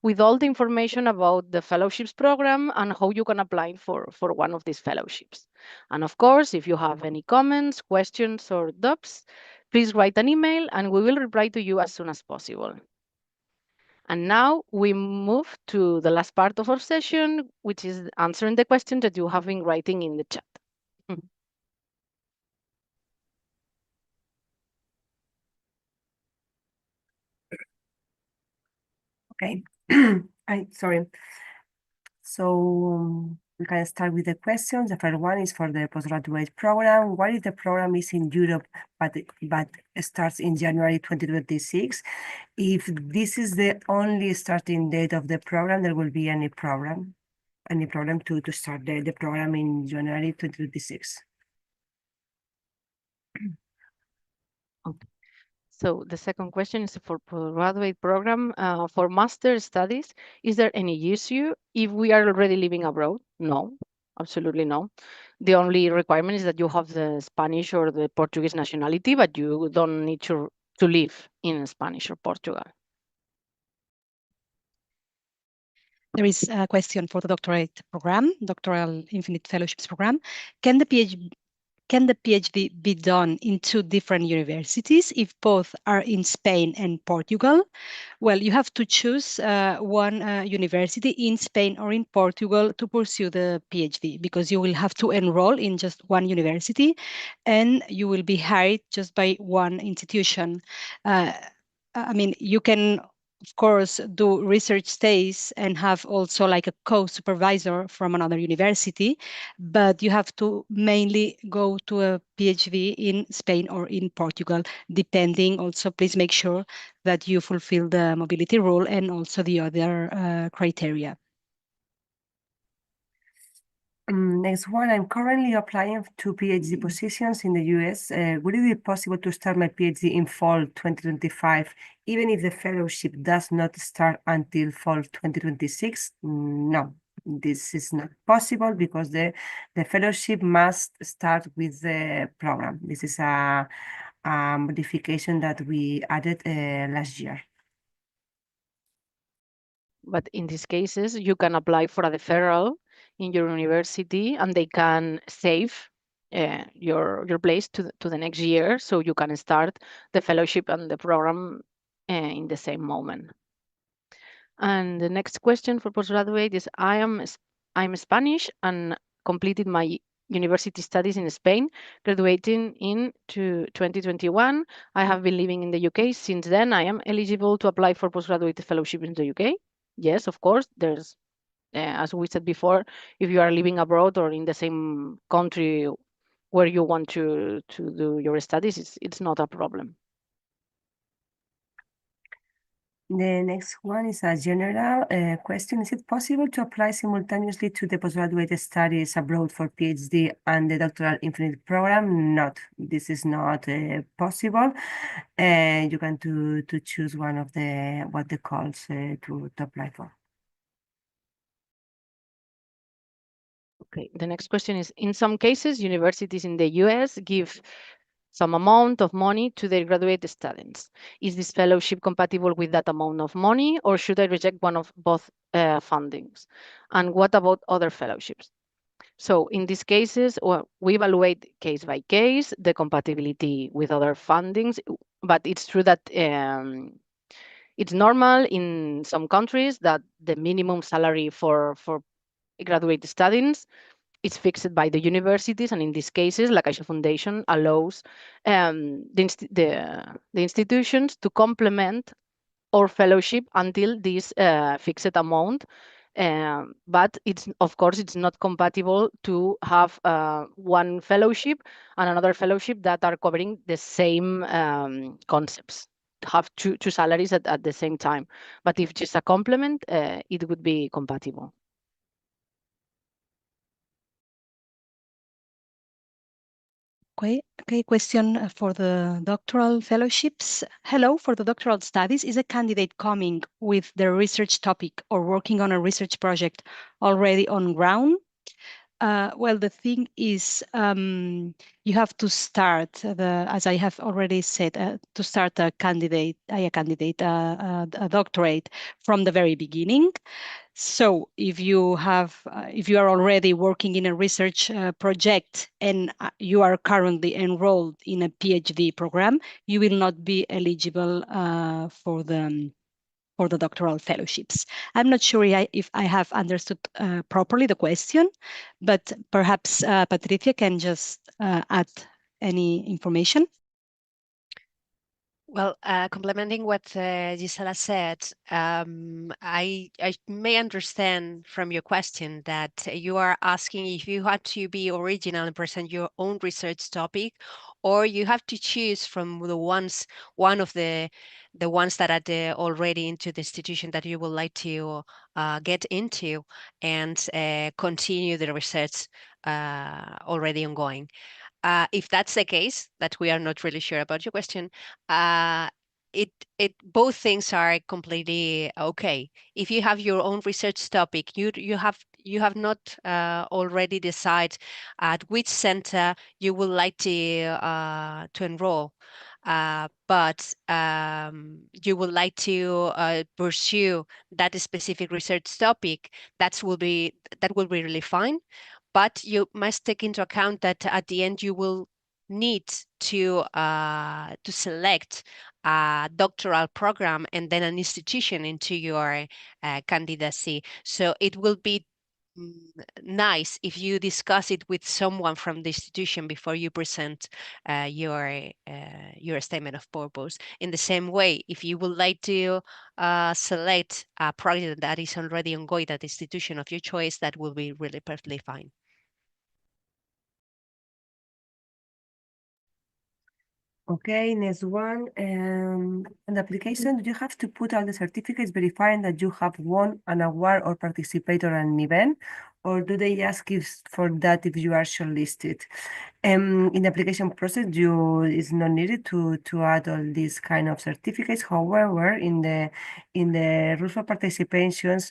with all the information about the fellowships program and how you can apply for one of these fellowships. And of course, if you have any comments, questions, or doubts, please write an email and we will reply to you as soon as possible. And now we move to the last part of our session, which is answering the questions that you have been writing in the chat. Okay, sorry. So we can start with the questions. The first one is for the postgraduate program. What if the program is in Europe, but starts in January 2026? If this is the only starting date of the program, there will be any problem to start the program in January 2026. Okay. So the second question is for postgraduate program. For master studies, is there any issue if we are already living abroad? No, absolutely no. The only requirement is that you have the Spanish or the Portuguese nationality, but you don't need to live in Spanish or Portugal. There is a question for the doctorate program, Doctoral INPHINIT Fellowships program. Can the PhD be done in 2 different universities if both are in Spain and Portugal? Well, you have to choose one university in Spain or in Portugal to pursue the PhD, because you will have to enroll in just one university and you will be hired just by one institution. I mean, you can, of course, do research stays and have also like a co-supervisor from another university, but you have to mainly go to a PhD in Spain or in Portugal, depending. Also, please make sure that you fulfill the mobility rule and also the other criteria. Next one, I'm currently applying to PhD positions in the US. Would it be possible to start my PhD in fall 2025, even if the fellowship does not start until fall 2026? No, this is not possible, because the fellowship must start with the program. This is a modification that we added last year. But in these cases, you can apply for a deferral in your university, and they can save your place to the next year, so you can start the fellowship and the program in the same moment. And the next question for postgraduate is: I'm Spanish and completed my university studies in Spain, graduating in 2021. I have been living in the UK since then. I am eligible to apply for postgraduate fellowship in the UK. Yes, of course, there's, as we said before, if you are living abroad or in the same country where you want to do your studies, it's not a problem. The next one is a general question. Is it possible to apply simultaneously to the postgraduate studies abroad for PhD and the Doctoral INPHINIT program? Not. This is not possible. You can to choose one of the calls to apply for. Okay, the next question is, in some cases, universities in the US give some amount of money to their graduate students. Is this fellowship compatible with that amount of money, or should I reject one of both fundings? And what about other fellowships? So in these cases, well, we evaluate case by case the compatibility with other fundings, but it's true that it's normal in some countries that the minimum salary for graduate students is fixed by the universities, and in these cases, La Caixa Foundation allows the institutions to complement our fellowship until this fixed amount. But of course, it's not compatible to have one fellowship and another fellowship that are covering the same concepts. Have two salaries at the same time. But if just a complement, it would be compatible. Okay, question for the doctoral fellowships. Hello, for the doctoral studies, is a candidate coming with their research topic or working on a research project already on ground? Well, the thing is, you have to start as I have already said, to start a doctorate from the very beginning. So if you are already working in a research project and you are currently enrolled in a PhD program, you will not be eligible for the doctoral fellowships. I'm not sure if I have understood properly the question, but perhaps Patricia can just add any information. Well, complementing what Gisela said, I may understand from your question that you are asking if you had to be original and present your own research topic, or you have to choose from one of the ones that are already into the institution that you would like to get into and continue the research already ongoing. If that's the case, that we are not really sure about your question, both things are completely okay. If you have your own research topic, you have not already decided at which center you would like to enroll. But you would like to pursue that specific research topic, that will be really fine. But you must take into account that at the end you will need to select a doctoral program and then an institution into your candidacy. So it will be nice if you discuss it with someone from the institution before you present your statement of purpose. In the same way, if you would like to select a project that is already ongoing at the institution of your choice, that will be really perfectly fine. Okay, next one. In the application, you have to put all the certificates verifying that you have won an award or participated on an event, or do they ask for that if you are shortlisted? In the application process, it's not needed to add all these kind of certificates. However, in the rules for participations,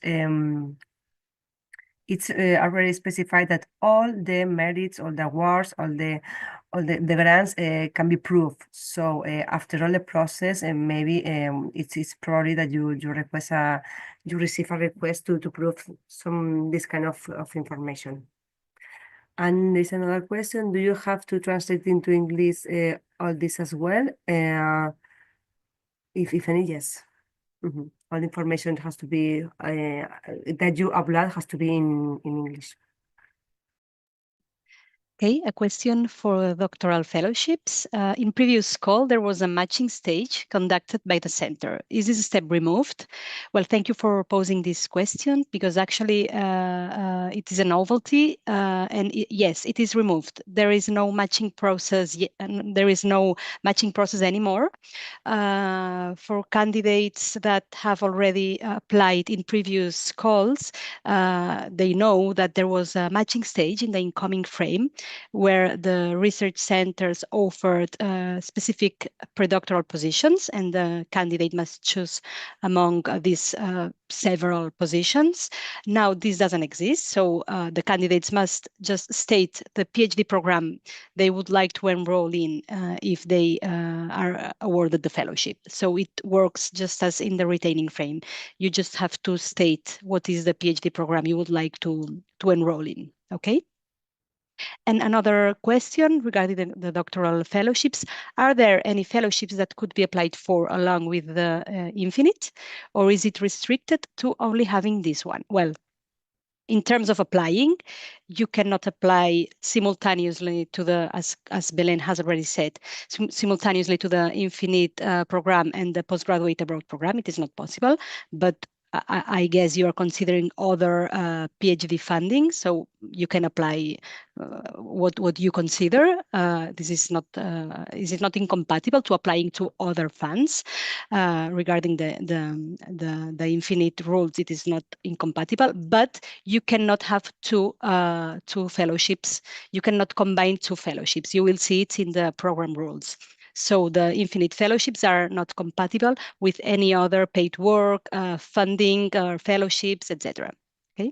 it's already specified that all the merits, all the awards, all the grants can be proved. So after all the process, and maybe it's probably that you receive a request to prove this kind of information. And there's another question: do you have to translate into English all this as well? If any, yes. All the information has to be that you upload has to be in English. Okay, a question for doctoral fellowships. In previous call, there was a matching stage conducted by the center. Is this step removed? Well, thank you for posing this question, because actually it is a novelty, and yes, it is removed. There is no matching process. There is no matching process anymore. For candidates that have already applied in previous calls, they know that there was a matching stage in the incoming frame where the research centers offered specific predoctoral positions, and the candidate must choose among these several positions. Now this doesn't exist, so the candidates must just state the PhD program they would like to enroll in if they are awarded the fellowship. So it works just as in the retaining frame. You just have to state what is the PhD program you would like to enroll in, okay? And another question regarding the doctoral fellowships: are there any fellowships that could be applied for along with the INPHINIT, or is it restricted to only having this one? Well, in terms of applying, you cannot apply simultaneously to the, as Belén has already said, simultaneously to the INPHINIT program and the postgraduate abroad program. It is not possible, but I guess you are considering other PhD funding, so you can apply what you consider. This is not incompatible to applying to other funds. Regarding the INPHINIT rules, it is not incompatible, but you cannot have two fellowships. You cannot combine two fellowships. You will see it in the program rules. So the INPHINIT fellowships are not compatible with any other paid work, funding, or fellowships, etc. Okay.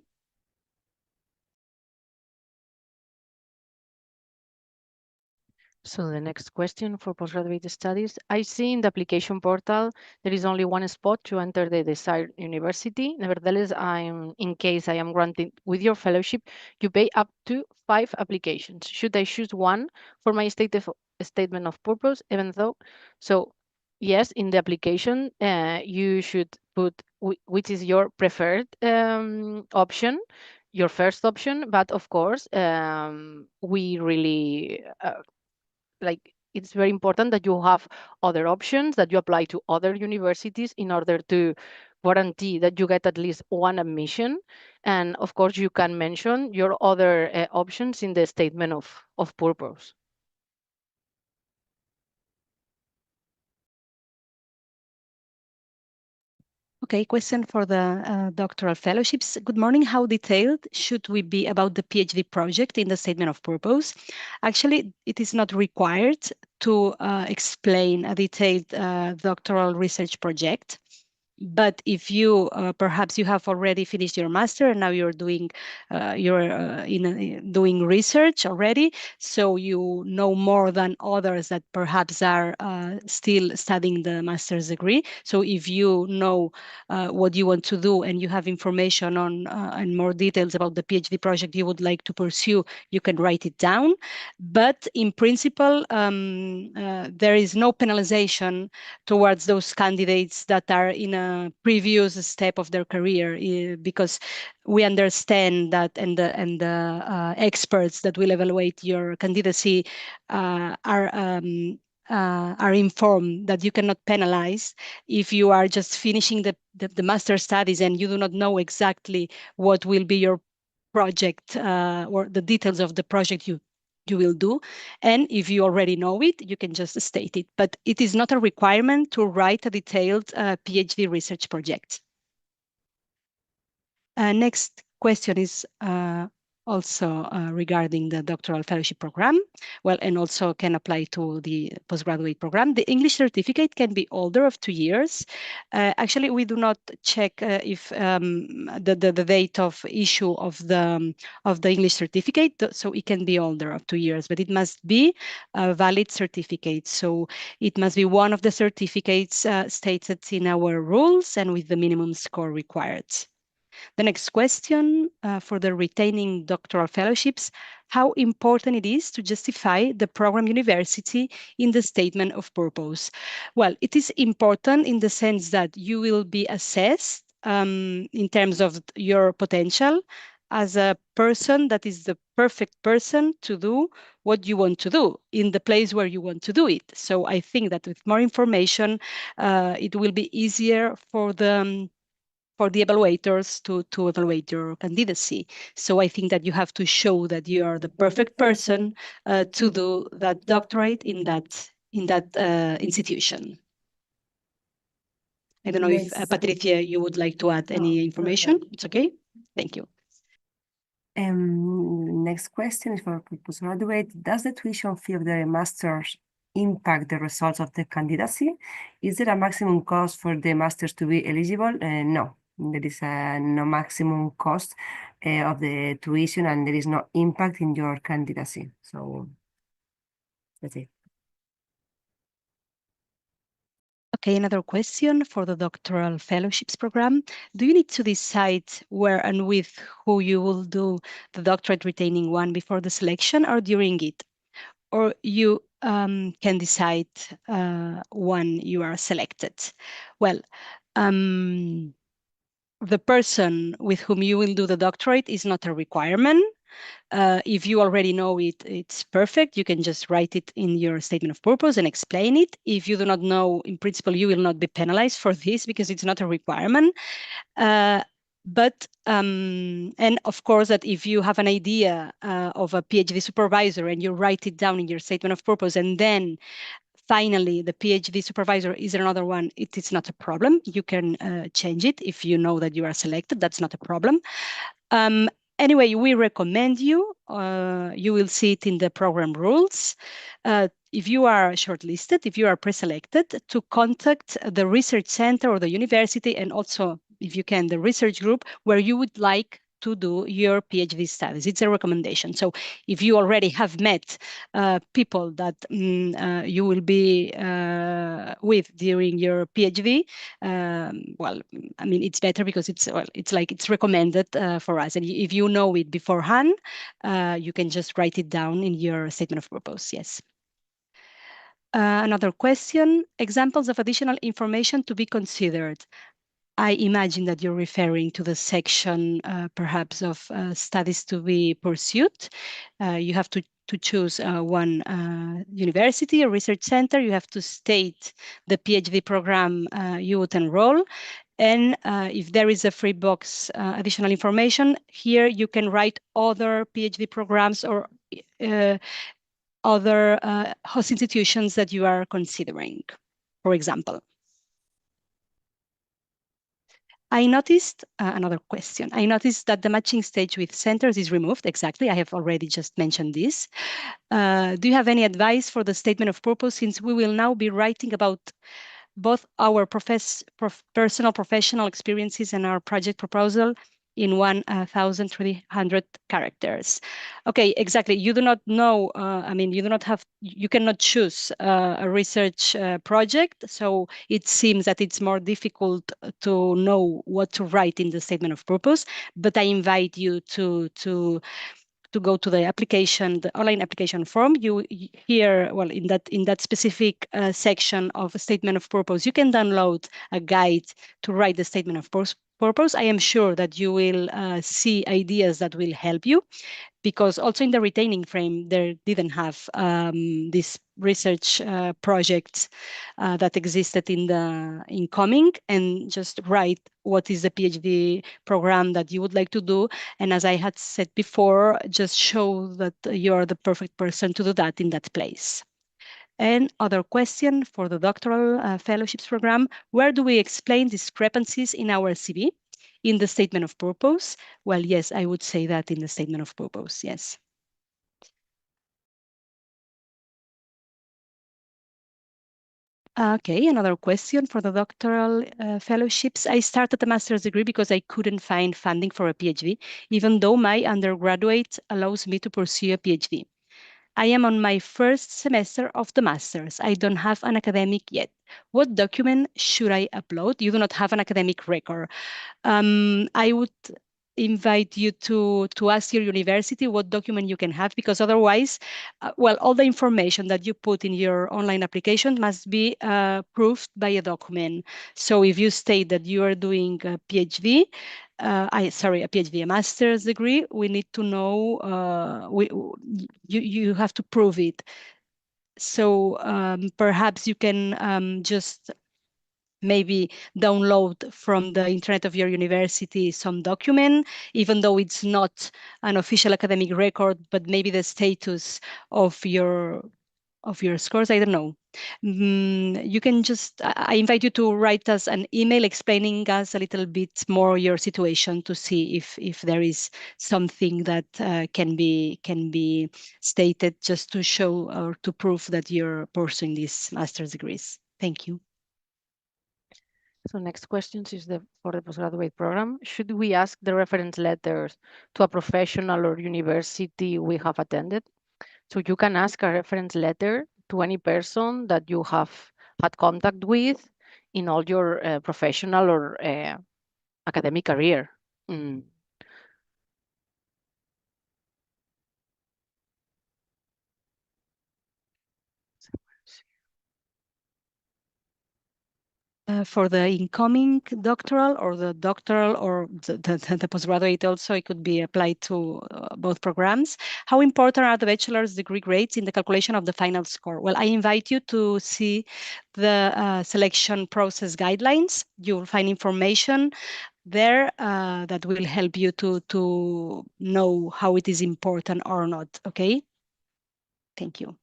So the next question for postgraduate studies. I see in the application portal there is only one spot to enter the desired university. Nevertheless, in case I am granted with your fellowship, you pay up to 5 applications. Should I choose one for my statement of purpose, even though? So yes, in the application, you should put which is your preferred option, your first option. But of course, we really like it's very important that you have other options, that you apply to other universities in order to guarantee that you get at least one admission. And of course, you can mention your other options in the statement of purpose. Okay, question for the doctoral fellowships. Good morning. How detailed should we be about the PhD project in the statement of purpose? Actually, it is not required to explain a detailed doctoral research project. But if you perhaps you have already finished your master and now you're doing doing research already, so you know more than others that perhaps are still studying the master's degree. So if you know what you want to do and you have information on and more details about the PhD project you would like to pursue, you can write it down. But in principle, there is no penalization towards those candidates that are in a previous step of their career, because we understand that, and the experts that will evaluate your candidacy are informed that you cannot penalize if you are just finishing the master studies and you do not know exactly what will be your project or the details of the project you will do. And if you already know it, you can just state it. But it is not a requirement to write a detailed PhD research project. Next question is also regarding the doctoral fellowship program. Well, and also can apply to the postgraduate program. The English certificate can be older of 2 years. Actually, we do not check if the date of issue of the English certificate, so it can be older of 2 years, but it must be a valid certificate. So it must be one of the certificates stated in our rules and with the minimum score required. The next question for the retaining doctoral fellowships: how important it is to justify the program university in the statement of purpose? Well, it is important in the sense that you will be assessed in terms of your potential as a person that is the perfect person to do what you want to do in the place where you want to do it. So I think that with more information, it will be easier for the evaluators to evaluate your candidacy. So I think that you have to show that you are the perfect person to do that doctorate in that institution. I don't know if Patricia, you would like to add any information. It's okay. Thank you. Next question is for postgraduate. Does the tuition fee of the master's impact the results of the candidacy? Is there a maximum cost for the master's to be eligible? No, there is no maximum cost of the tuition, and there is no impact in your candidacy. So that's it. Okay, another question for the doctoral fellowships program. Do you need to decide where and with who you will do the doctorate retaining one before the selection or during it? Or you can decide when you are selected? Well, the person with whom you will do the doctorate is not a requirement. If you already know it, it's perfect. You can just write it in your statement of purpose and explain it. If you do not know, in principle, you will not be penalized for this because it's not a requirement. And of course, that if you have an idea of a PhD supervisor and you write it down in your statement of purpose, and then finally the PhD supervisor is another one, it is not a problem. You can change it if you know that you are selected. That's not a problem. Anyway, we recommend you, you will see it in the program rules, if you are shortlisted, if you are pre-selected, to contact the research center or the university, and also, if you can, the research group where you would like to do your PhD studies. It's a recommendation. So if you already have met people that you will be with during your PhD, well, I mean, it's better because it's recommended for us. And if you know it beforehand, you can just write it down in your statement of purpose. Yes. Another question, examples of additional information to be considered. I imagine that you're referring to the section, perhaps, of studies to be pursued. You have to choose one university or research center. You have to state the PhD program you would enroll. And if there is a free box additional information, here you can write other PhD programs or other host institutions that you are considering, for example. I noticed another question. I noticed that the matching stage with centers is removed. Exactly. I have already just mentioned this. Do you have any advice for the statement of purpose, since we will now be writing about both our personal professional experiences and our project proposal in 1,300 characters? Okay, exactly. You do not know, I mean, you cannot choose a research project. So it seems that it's more difficult to know what to write in the statement of purpose. But I invite you to go to the application, the online application form. Here, well, in that specific section of a statement of purpose, you can download a guide to write the statement of purpose. I am sure that you will see ideas that will help you, because also in the retaining frame, there didn't have these research projects that existed in the incoming, and just write what is the PhD program that you would like to do. And as I had said before, just show that you're the perfect person to do that in that place. And other question for the doctoral fellowships program, where do we explain discrepancies in our CV? In the statement of purpose? Well, yes, I would say that in the statement of purpose, yes. Okay, another question for the doctoral fellowships. I started a master's degree because I couldn't find funding for a PhD, even though my undergraduate allows me to pursue a PhD. I am on my first semester of the master's. I don't have an academic yet. What document should I upload? You do not have an academic record. I would invite you to ask your university what document you can have, because otherwise, well, all the information that you put in your online application must be proved by a document. So if you state that you are doing a PhD, a master's degree, we need to know, you have to prove it. So perhaps you can just maybe download from the internet of your university some document, even though it's not an official academic record, but maybe the status of your scores. I don't know. You can just, I invite you to write us an email explaining us a little bit more your situation to see if there is something that can be stated just to show or to prove that you're pursuing these master's degrees. Thank you. So next question is for the postgraduate program. Should we ask the reference letters to a professional or university we have attended? So you can ask a reference letter to any person that you have had contact with in all your professional or academic career. For the incoming doctoral or the doctoral or the postgraduate also, it could be applied to both programs. How important are the bachelor's degree grades in the calculation of the final score? Well, I invite you to see the selection process guidelines. You'll find information there that will help you to know how it is important or not, okay? Thank you.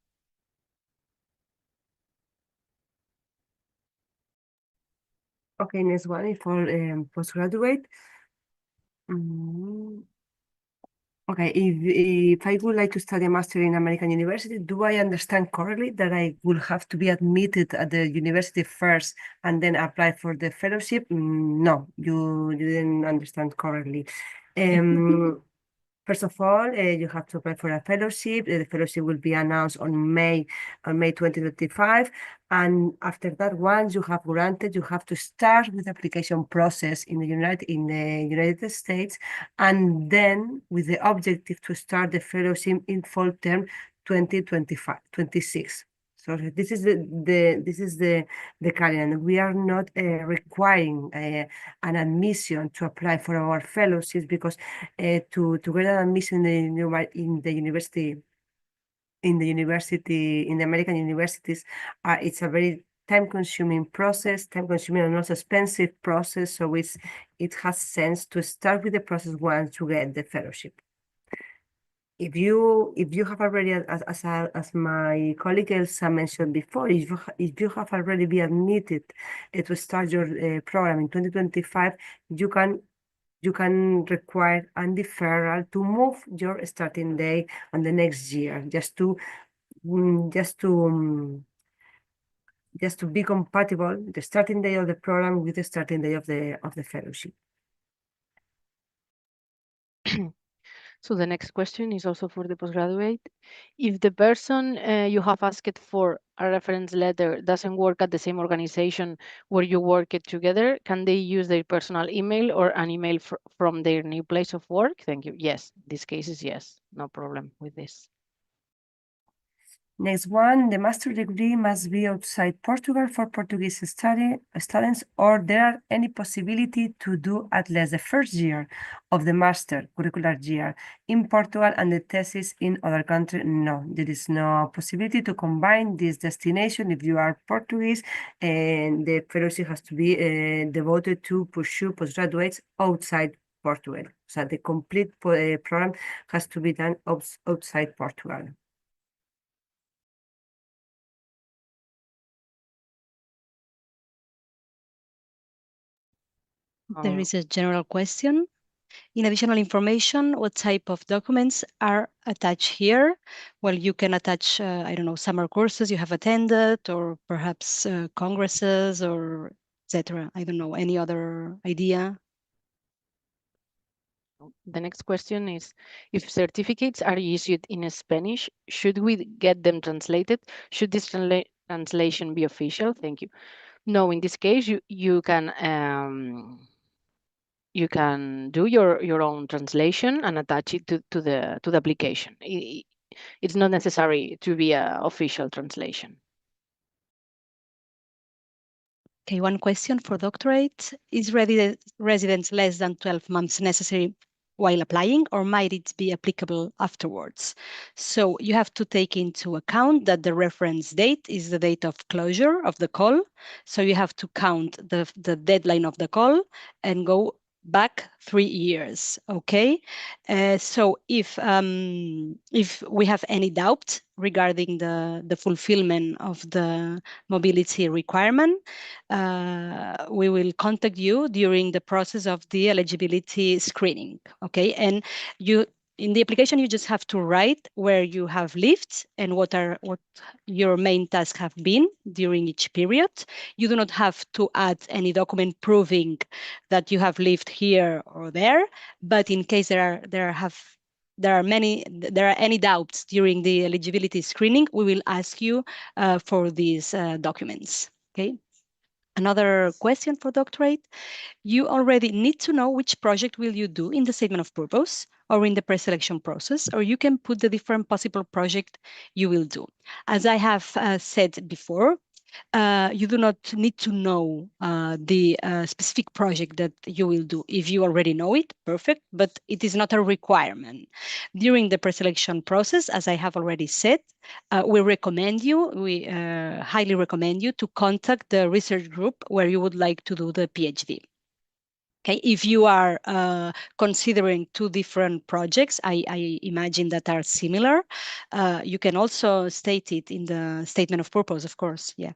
Okay, next one is for postgraduate. Okay, if I would like to study a master in American university, do I understand correctly that I will have to be admitted at the university first and then apply for the fellowship? No, you didn't understand correctly. First of all, you have to apply for a fellowship. The fellowship will be announced on May 2025. And after that, once you have granted, you have to start with the application process in the United States, and then with the objective to start the fellowship in fall term 2025-26. So this is the calendar. We are not requiring an admission to apply for our fellowships, because to get an admission in the university, in the American universities, it's a very time-consuming process, time-consuming and also expensive process. So it has sense to start with the process once you get the fellowship. If you have already, as my colleague Elsa mentioned before, if you have already been admitted to start your program in 2025, you can require a deferral to move your starting day on the next year, just to be compatible the starting day of the program with the starting day of the fellowship. So the next question is also for the postgraduate. If the person you have asked for a reference letter doesn't work at the same organization where you work it together, can they use their personal email or an email from their new place of work? Thank you. Yes, this case is yes, no problem with this. Next one, the master degree must be outside Portugal for Portuguese students, or there are any possibility to do at least the first year of the master curricular year in Portugal and the thesis in other countries? No, there is no possibility to combine this destination. If you are Portuguese, and the fellowship has to be devoted to pursue postgraduates outside Portugal. So the complete program has to be done outside Portugal. There is a general question. In additional information, what type of documents are attached here? Well, you can attach, I don't know, summer courses you have attended, or perhaps congresses, or etc. I don't know, any other idea? The next question is, if certificates are issued in Spanish, should we get them translated? Should this translation be official? Thank you. No, in this case, you can you can do your own translation and attach it to the application. It's not necessary to be an official translation. Okay, one question for doctorate. Is residence less than 12 months necessary while applying, or might it be applicable afterwards? So you have to take into account that the reference date is the date of closure of the call. So you have to count the deadline of the call and go back 3 years. Okay, so if we have any doubt regarding the fulfillment of the mobility requirement, we will contact you during the process of the eligibility screening. Okay, and in the application, you just have to write where you have lived and what your main tasks have been during each period. You do not have to add any document proving that you have lived here or there, but in case there are any doubts during the eligibility screening, we will ask you for these documents. Okay. Another question for doctorate. You already need to know which project will you do in the statement of purpose or in the pre-selection process, or you can put the different possible project you will do. As I have said before, you do not need to know the specific project that you will do. If you already know it, perfect, but it is not a requirement. During the pre-selection process, as I have already said, we highly recommend you to contact the research group where you would like to do the PhD. Okay, if you are considering two different projects, I imagine that are similar, you can also state it in the statement of purpose, of course, yeah.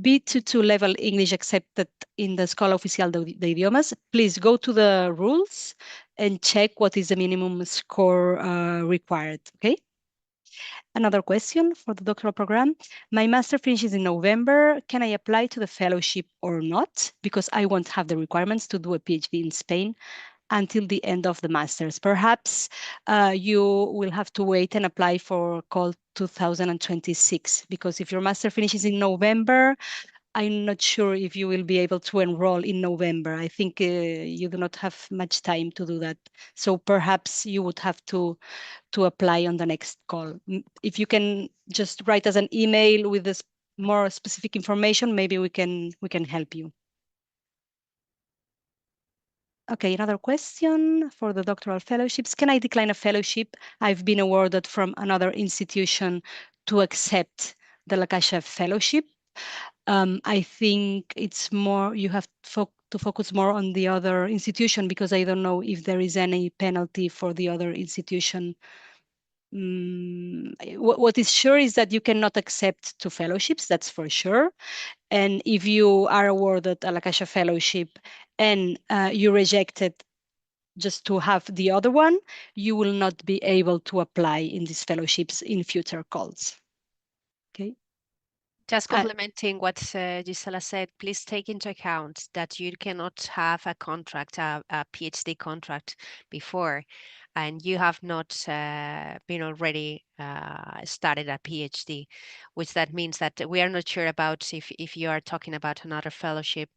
B22 level English accepted in the Escola Oficial de Idiomas. Please go to the rules and check what is the minimum score required, okay? Another question for the doctoral program. My master finishes in November. Can I apply to the fellowship or not? Because I won't have the requirements to do a PhD in Spain until the end of the master's. Perhaps you will have to wait and apply for call 2026, because if your master finishes in November, I'm not sure if you will be able to enroll in November. I think you do not have much time to do that. So perhaps you would have to apply on the next call. If you can just write us an email with this more specific information, maybe we can help you. Okay, another question for the doctoral fellowships. Can I decline a fellowship I've been awarded from another institution to accept the La Caixa fellowship? I think it's more, you have to focus more on the other institution, because I don't know if there is any penalty for the other institution. What is sure is that you cannot accept two fellowships, that's for sure. And if you are awarded a La Caixa fellowship and you rejected just to have the other one, you will not be able to apply in these fellowships in future calls. Okay. Just complementing what Gisela said, please take into account that you cannot have a contract, a PhD contract before, and you have not been already started a PhD, which that means that we are not sure about if you are talking about another fellowship,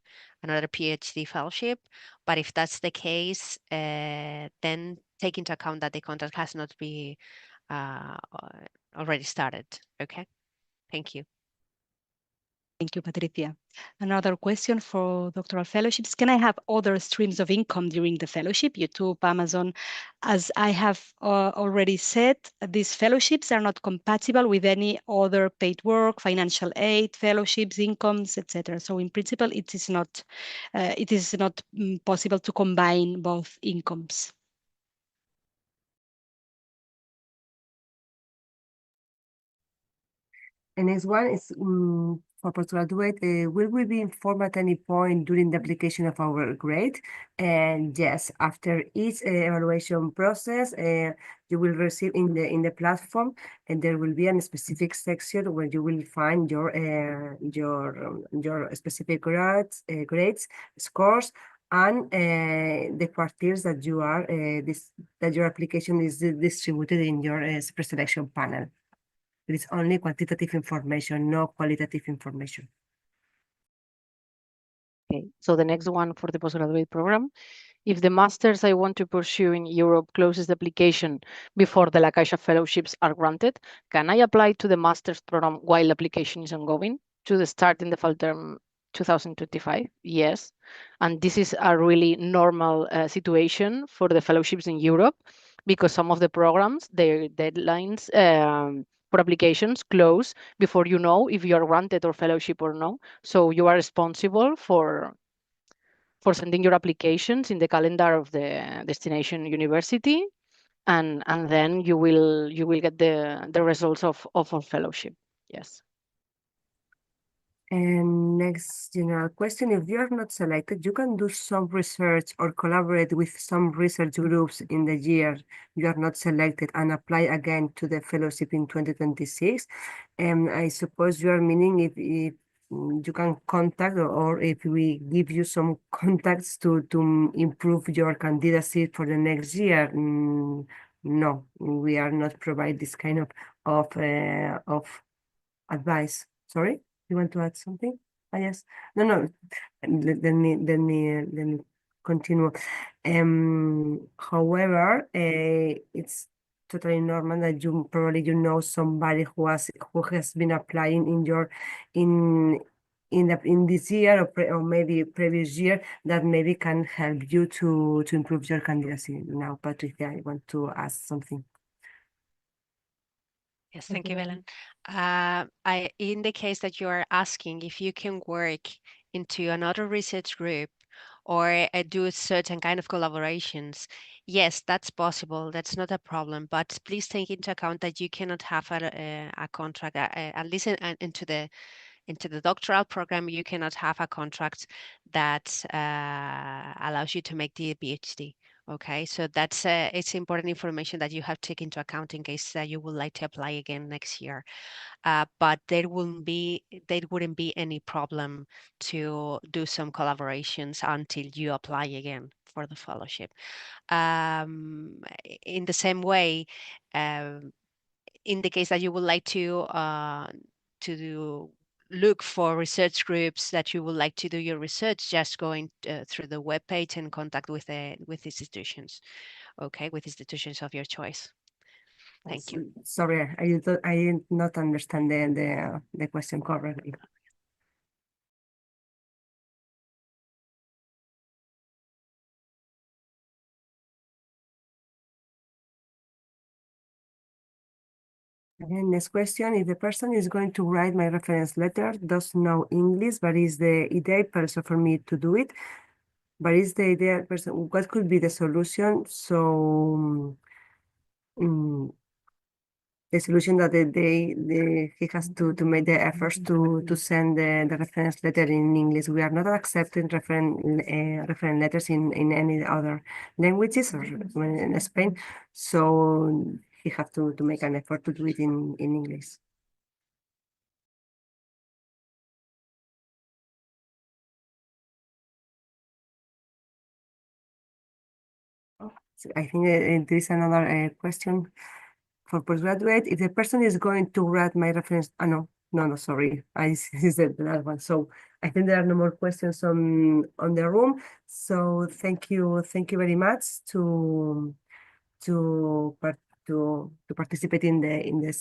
another PhD fellowship, but if that's the case, then take into account that the contract has not been already started. Okay, thank you. Thank you, Patricia. Another question for doctoral fellowships. Can I have other streams of income during the fellowship, YouTube, Amazon? As I have already said, these fellowships are not compatible with any other paid work, financial aid, fellowships, incomes, etc. So in principle, it is not possible to combine both incomes. The next one is for postgraduate. Will we be informed at any point during the application of our grade? And yes, after each evaluation process, you will receive in the platform, and there will be a specific section where you will find your specific grades, scores, and the quartiles that you are that your application is distributed in your pre-selection panel. It is only quantitative information, no qualitative information. Okay, so the next one for the postgraduate program. If the masters I want to pursue in Europe closes the application before the La Caixa fellowships are granted, can I apply to the master's program while application is ongoing to the start in the fall term 2025? Yes. And this is a really normal situation for the fellowships in Europe, because some of the programs, their deadlines for applications close before you know if you are granted or fellowship or no. So you are responsible for sending your applications in the calendar of the destination university, and then you will get the results of a fellowship. Yes. And next general question, if you are not selected, you can do some research or collaborate with some research groups in the year you are not selected and apply again to the fellowship in 2026. And I suppose you are meaning if you can contact, or if we give you some contacts to improve your candidacy for the next year. No, we are not provide this kind of advice. Sorry? You want to add something? Yes. No. Let me continue. However, it's totally normal that you probably know somebody who has been applying in this year, or maybe previous year, that maybe can help you to improve your candidacy. Now, Patricia, I want to ask something. Yes, thank you, Belen. In the case that you are asking if you can work into another research group or do certain kind of collaborations, yes, that's possible. That's not a problem. But please take into account that you cannot have a contract, at least into the doctoral program, you cannot have a contract that allows you to make the PhD. Okay, so that's it's important information that you have to take into account in case that you would like to apply again next year. But there wouldn't be any problem to do some collaborations until you apply again for the fellowship. In the same way, in the case that you would like to look for research groups that you would like to do your research, just going through the webpage and contact with institutions, okay, with institutions of your choice. Thank you. Sorry, I did not understand the question correctly. Again, next question, if the person is going to write my reference letter, doesn't know English, but is the ideal person for me to do it, but is the ideal person, what could be the solution? So the solution that he has to make the efforts to send the reference letter in English. We are not accepting reference letters in any other languages, or in Spain. So he has to make an effort to do it in English. So I think there is another question for postgraduate. If the person is going to write my reference, no, sorry, this is the last one. So I think there are no more questions on the room. So thank you very much to participate in the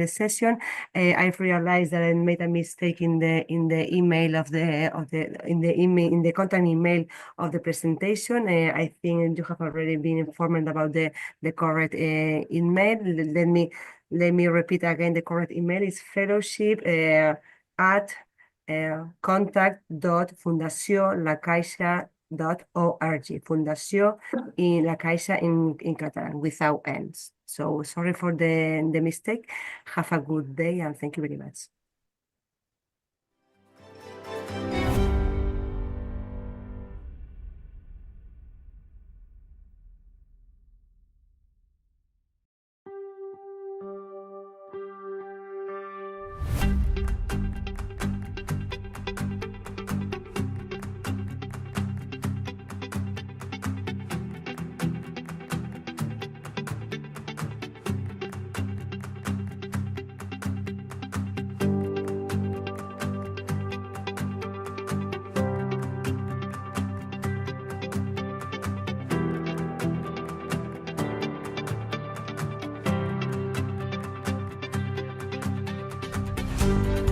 session. I've realized that I made a mistake in the email in the contact email of the presentation. I think you have already been informed about the correct email. Let me repeat again. The correct email is fellowship at contact.fundacionlacaixa.org. Fundació in La Caixa in Catalan, without ends. So sorry for the mistake. Have a good day and thank you very much. you.